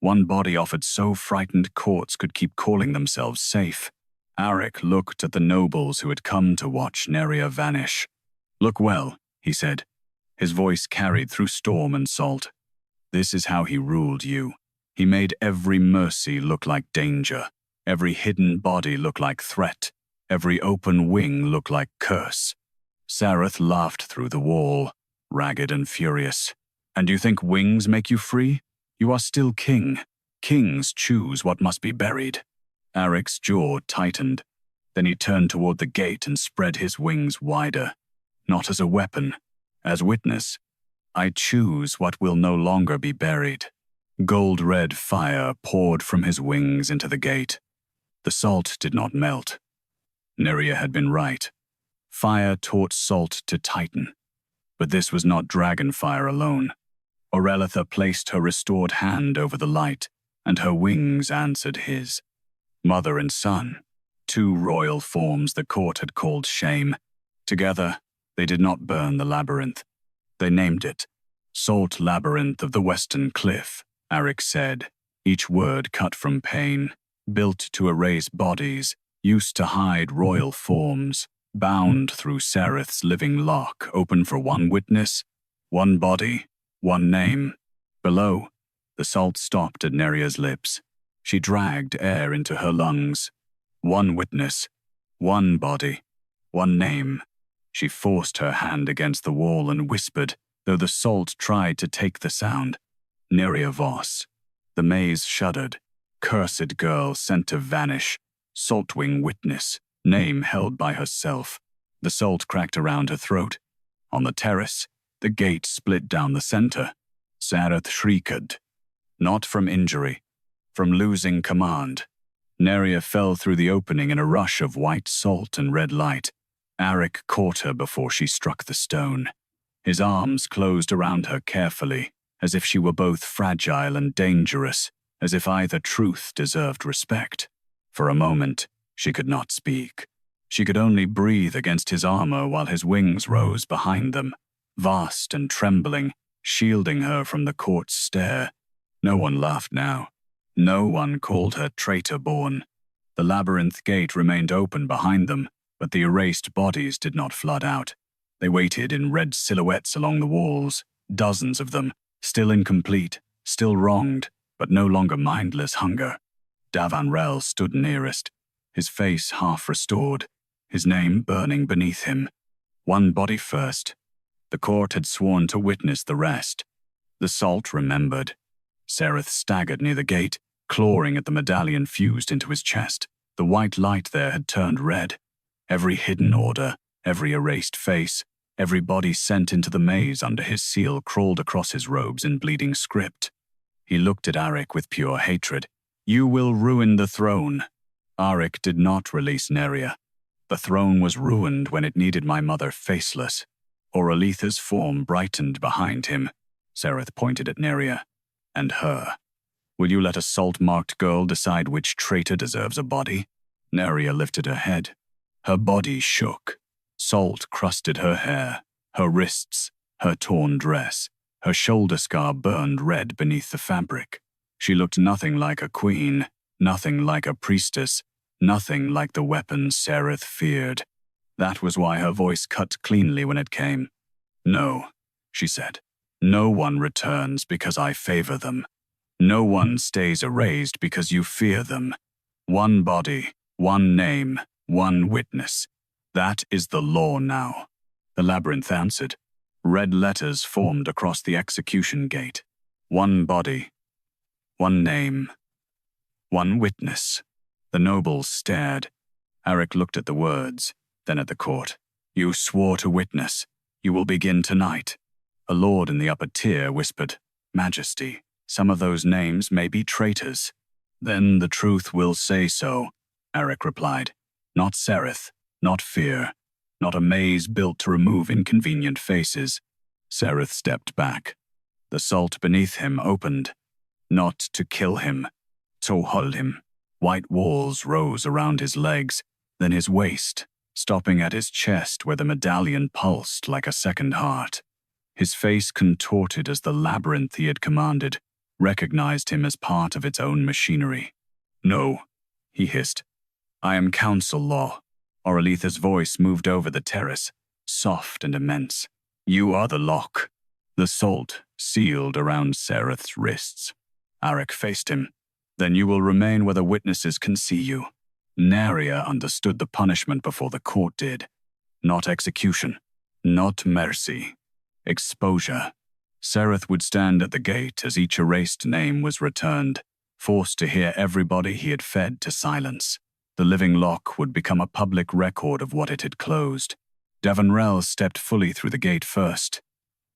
One body offered so frightened courts could keep calling themselves safe." Aric looked at the nobles who had come to watch Nerya vanish. "Look well," he said. His voice carried through storm and salt. "This is how he ruled you. He made every mercy look like danger, every hidden body look like threat, every open wing look like curse." Sereth laughed through the wall, ragged and furious. "And you think wings make you free? You are still king. Kings choose what must be buried." Aric's jaw tightened. Then he turned toward the gate and spread his wings wider. "Not as a weapon, as witness. I choose what will no longer be buried." Gold-red fire poured from his wings into the gate. The salt did not melt. Nerya had been right. Fire taught salt to tighten. But this was not dragon fire alone. Oralitha placed her restored hand over the light, and her wings answered his. Mother and son, two royal forms the court had called shame. Together, they did not burn the labyrinth. They named it Salt Labyrinth of the Western Cliff, Aric said, each word cut from pain, built to erase bodies, used to hide royal forms, bound through Sereth's living lock, open for one witness, one body, one name. Below, the salt stopped at Nerya's lips. She dragged air into her lungs. One witness, one body, one name. She forced her hand against the wall and whispered, though the salt tried to take the sound. Nerya Voss. The maze shuddered. Cursed girl sent to vanish. Saltwing witness. Name held by herself. The salt cracked around her throat. On the terrace, the gate split down the center. Sereth shrieked. Not from injury, from losing command. Nerya fell through the opening in a rush of white salt and red light. Aric caught her before she struck the stone. His arms closed around her carefully, as if she were both fragile and dangerous, as if either truth deserved respect. For a moment, she could not speak. She could only breathe against his armor while his wings rose behind them, vast and trembling, shielding her from the court's stare. No one laughed now. No one called her traitor-born. The labyrinth gate remained open behind them, but the erased bodies did not flood out. They waited in red silhouettes along the walls, dozens of them, still incomplete, still wronged, but no longer mindless hunger. Davanrel stood nearest, his face half restored, his name burning beneath him. One body first. The court had sworn to witness the rest. The salt remembered. Sereth staggered near the gate, clawing at the medallion fused into his chest. The white light there had turned red. Every hidden order, every erased face, every body sent into the maze under his seal crawled across his robes in bleeding script. He looked at Aric with pure hatred. "You will ruin the throne." Aric did not release Nerya. The throne was ruined when it needed my mother faceless. Oralitha's form brightened behind him. Sereth pointed at Nerya. And her. Will you let a salt-marked girl decide which traitor deserves a body? Nerya lifted her head. Her body shook. Salt crusted her hair, her wrists, her torn dress. Her shoulder scar burned red beneath the fabric. She looked nothing like a queen, nothing like a priestess, nothing like the weapon Sereth feared. That was why her voice cut cleanly when it came. No, she said. No one returns because I favor them. No one stays erased because you fear them. One body, one name, one witness. That is the law now. The labyrinth answered. Red letters formed across the execution gate. One body, one name, one witness. The nobles stared. Aric looked at the words, then at the court. You swore to witness. You will begin tonight. A lord in the upper tier whispered, Majesty, some of those names may be traitors. Then the truth will say so, Aric replied. Not Sereth, not fear, not a maze built to remove inconvenient faces. Sereth stepped back. The salt beneath him opened. Not to kill him, to hold him. White walls rose around his legs, then his waist, stopping at his chest where the medallion pulsed like a second heart. His face contorted as the labyrinth he had commanded recognized him as part of its own machinery. No, he hissed. I am council law. Oralitha's voice moved over the terrace, soft and immense. You are the lock. The salt sealed around Sereth's wrists. Aric faced him. Then you will remain where the witnesses can see you. Nerya understood the punishment before the court did. Not execution. Not mercy. Exposure. Sereth would stand at the gate as each erased name was returned, forced to hear everybody he had fed to silence. The living lock would become a public record of what it had closed. Devonrell stepped fully through the gate first.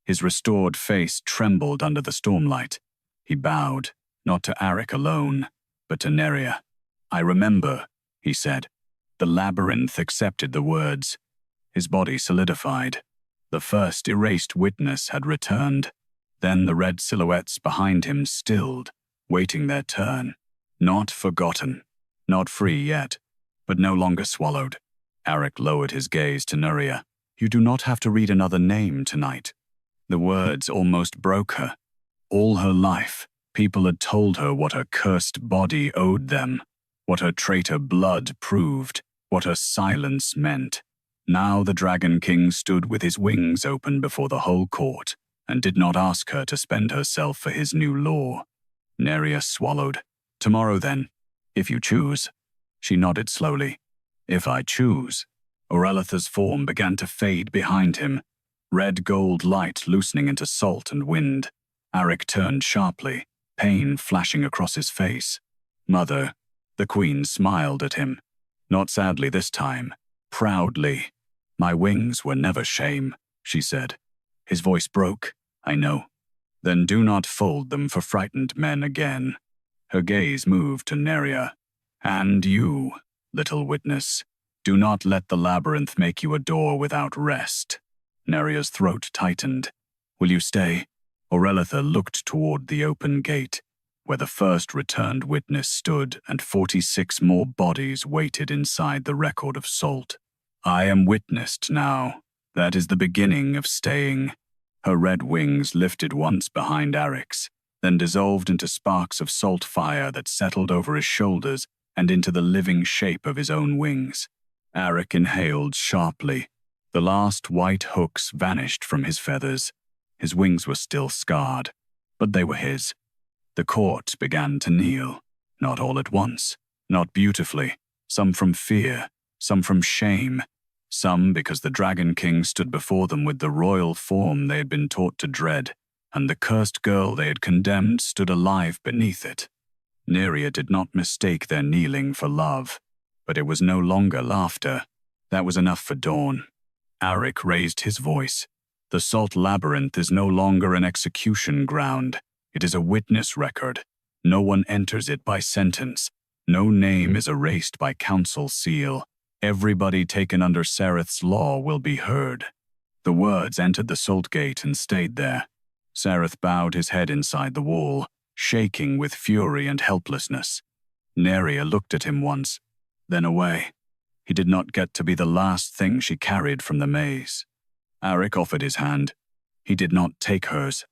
His restored face trembled under the stormlight. He bowed, not to Aric alone, but to Nerya. I remember, he said. The labyrinth accepted the words. His body solidified. The first erased witness had returned. Then the red silhouettes behind him stilled, waiting their turn. Not forgotten. Not free yet, but no longer swallowed. Aric lowered his gaze to Nerya. You do not have to read another name tonight. The words almost broke her. All her life, people had told her what her cursed body owed them, what her traitor blood proved, what her silence meant. Now the Dragon King stood with his wings open before the whole court, and did not ask her to spend herself for his new law. Nerya swallowed. Tomorrow then, if you choose. She nodded slowly. If I choose. Oralitha's form began to fade behind him, red gold light loosening into salt and wind. Aric turned sharply, pain flashing across his face. Mother, the queen smiled at him. Not sadly this time, proudly. My wings were never shame, she said. His voice broke, I know. Then do not fold them for frightened men again. Her gaze moved to Nerya. And you, little witness, do not let the labyrinth make you a door without rest. Nerya's throat tightened. Will you stay? Oralitha looked toward the open gate, where the first returned witness stood and 46 more bodies waited inside the record of salt. I am witnessed now. That is the beginning of staying. Her red wings lifted once behind Aric's, then dissolved into sparks of salt fire that settled over his shoulders and into the living shape of his own wings. Aric inhaled sharply. The last white hooks vanished from his feathers. His wings were still scarred, but they were his. The court began to kneel, not all at once, not beautifully, some from fear, some from shame, some because the Dragon King stood before them with the royal form they had been taught to dread, and the cursed girl they had condemned stood alive beneath it. Nerya did not mistake their kneeling for love, but it was no longer laughter. That was enough for Dawn. Aric raised his voice. The Salt Labyrinth is no longer an execution ground. It is a witness record. No one enters it by sentence. No name is erased by council seal. Everybody taken under Sereth's law will be heard. The words entered the salt gate and stayed there. Sereth bowed his head inside the wall, shaking with fury and helplessness. Nerya looked at him once, then away. He did not get to be the last thing she carried from the maze. Aric offered his hand. He did not take hers.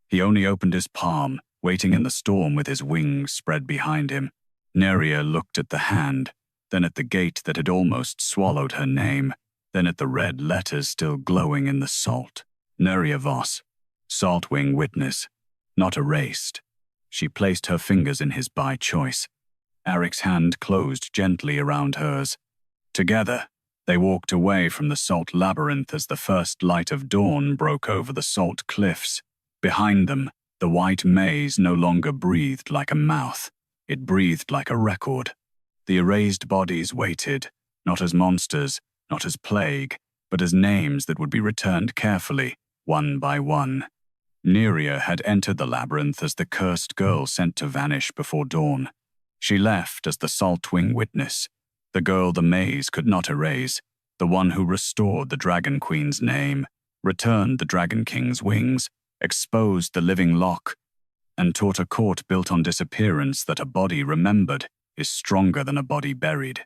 He only opened his palm, waiting in the storm with his wings spread behind him. Nerya looked at the hand, then at the gate that had almost swallowed her name, then at the red letters still glowing in the salt. Nerya Voss, Saltwing Witness, not erased. She placed her fingers in his by choice. Aric's hand closed gently around hers. Together, they walked away from the Salt Labyrinth as the first light of dawn broke over the salt cliffs. Behind them, the white maze no longer breathed like a mouth. It breathed like a record. The erased bodies waited, not as monsters, not as plague, but as names that would be returned carefully, one by one. Nerya had entered the labyrinth as the cursed girl sent to vanish before dawn. She left as the Saltwing Witness, the girl the maze could not erase, the one who restored the Dragon Queen's name, returned the Dragon King's wings, exposed the living lock, and taught a court built on disappearance that a body remembered is stronger than a body buried.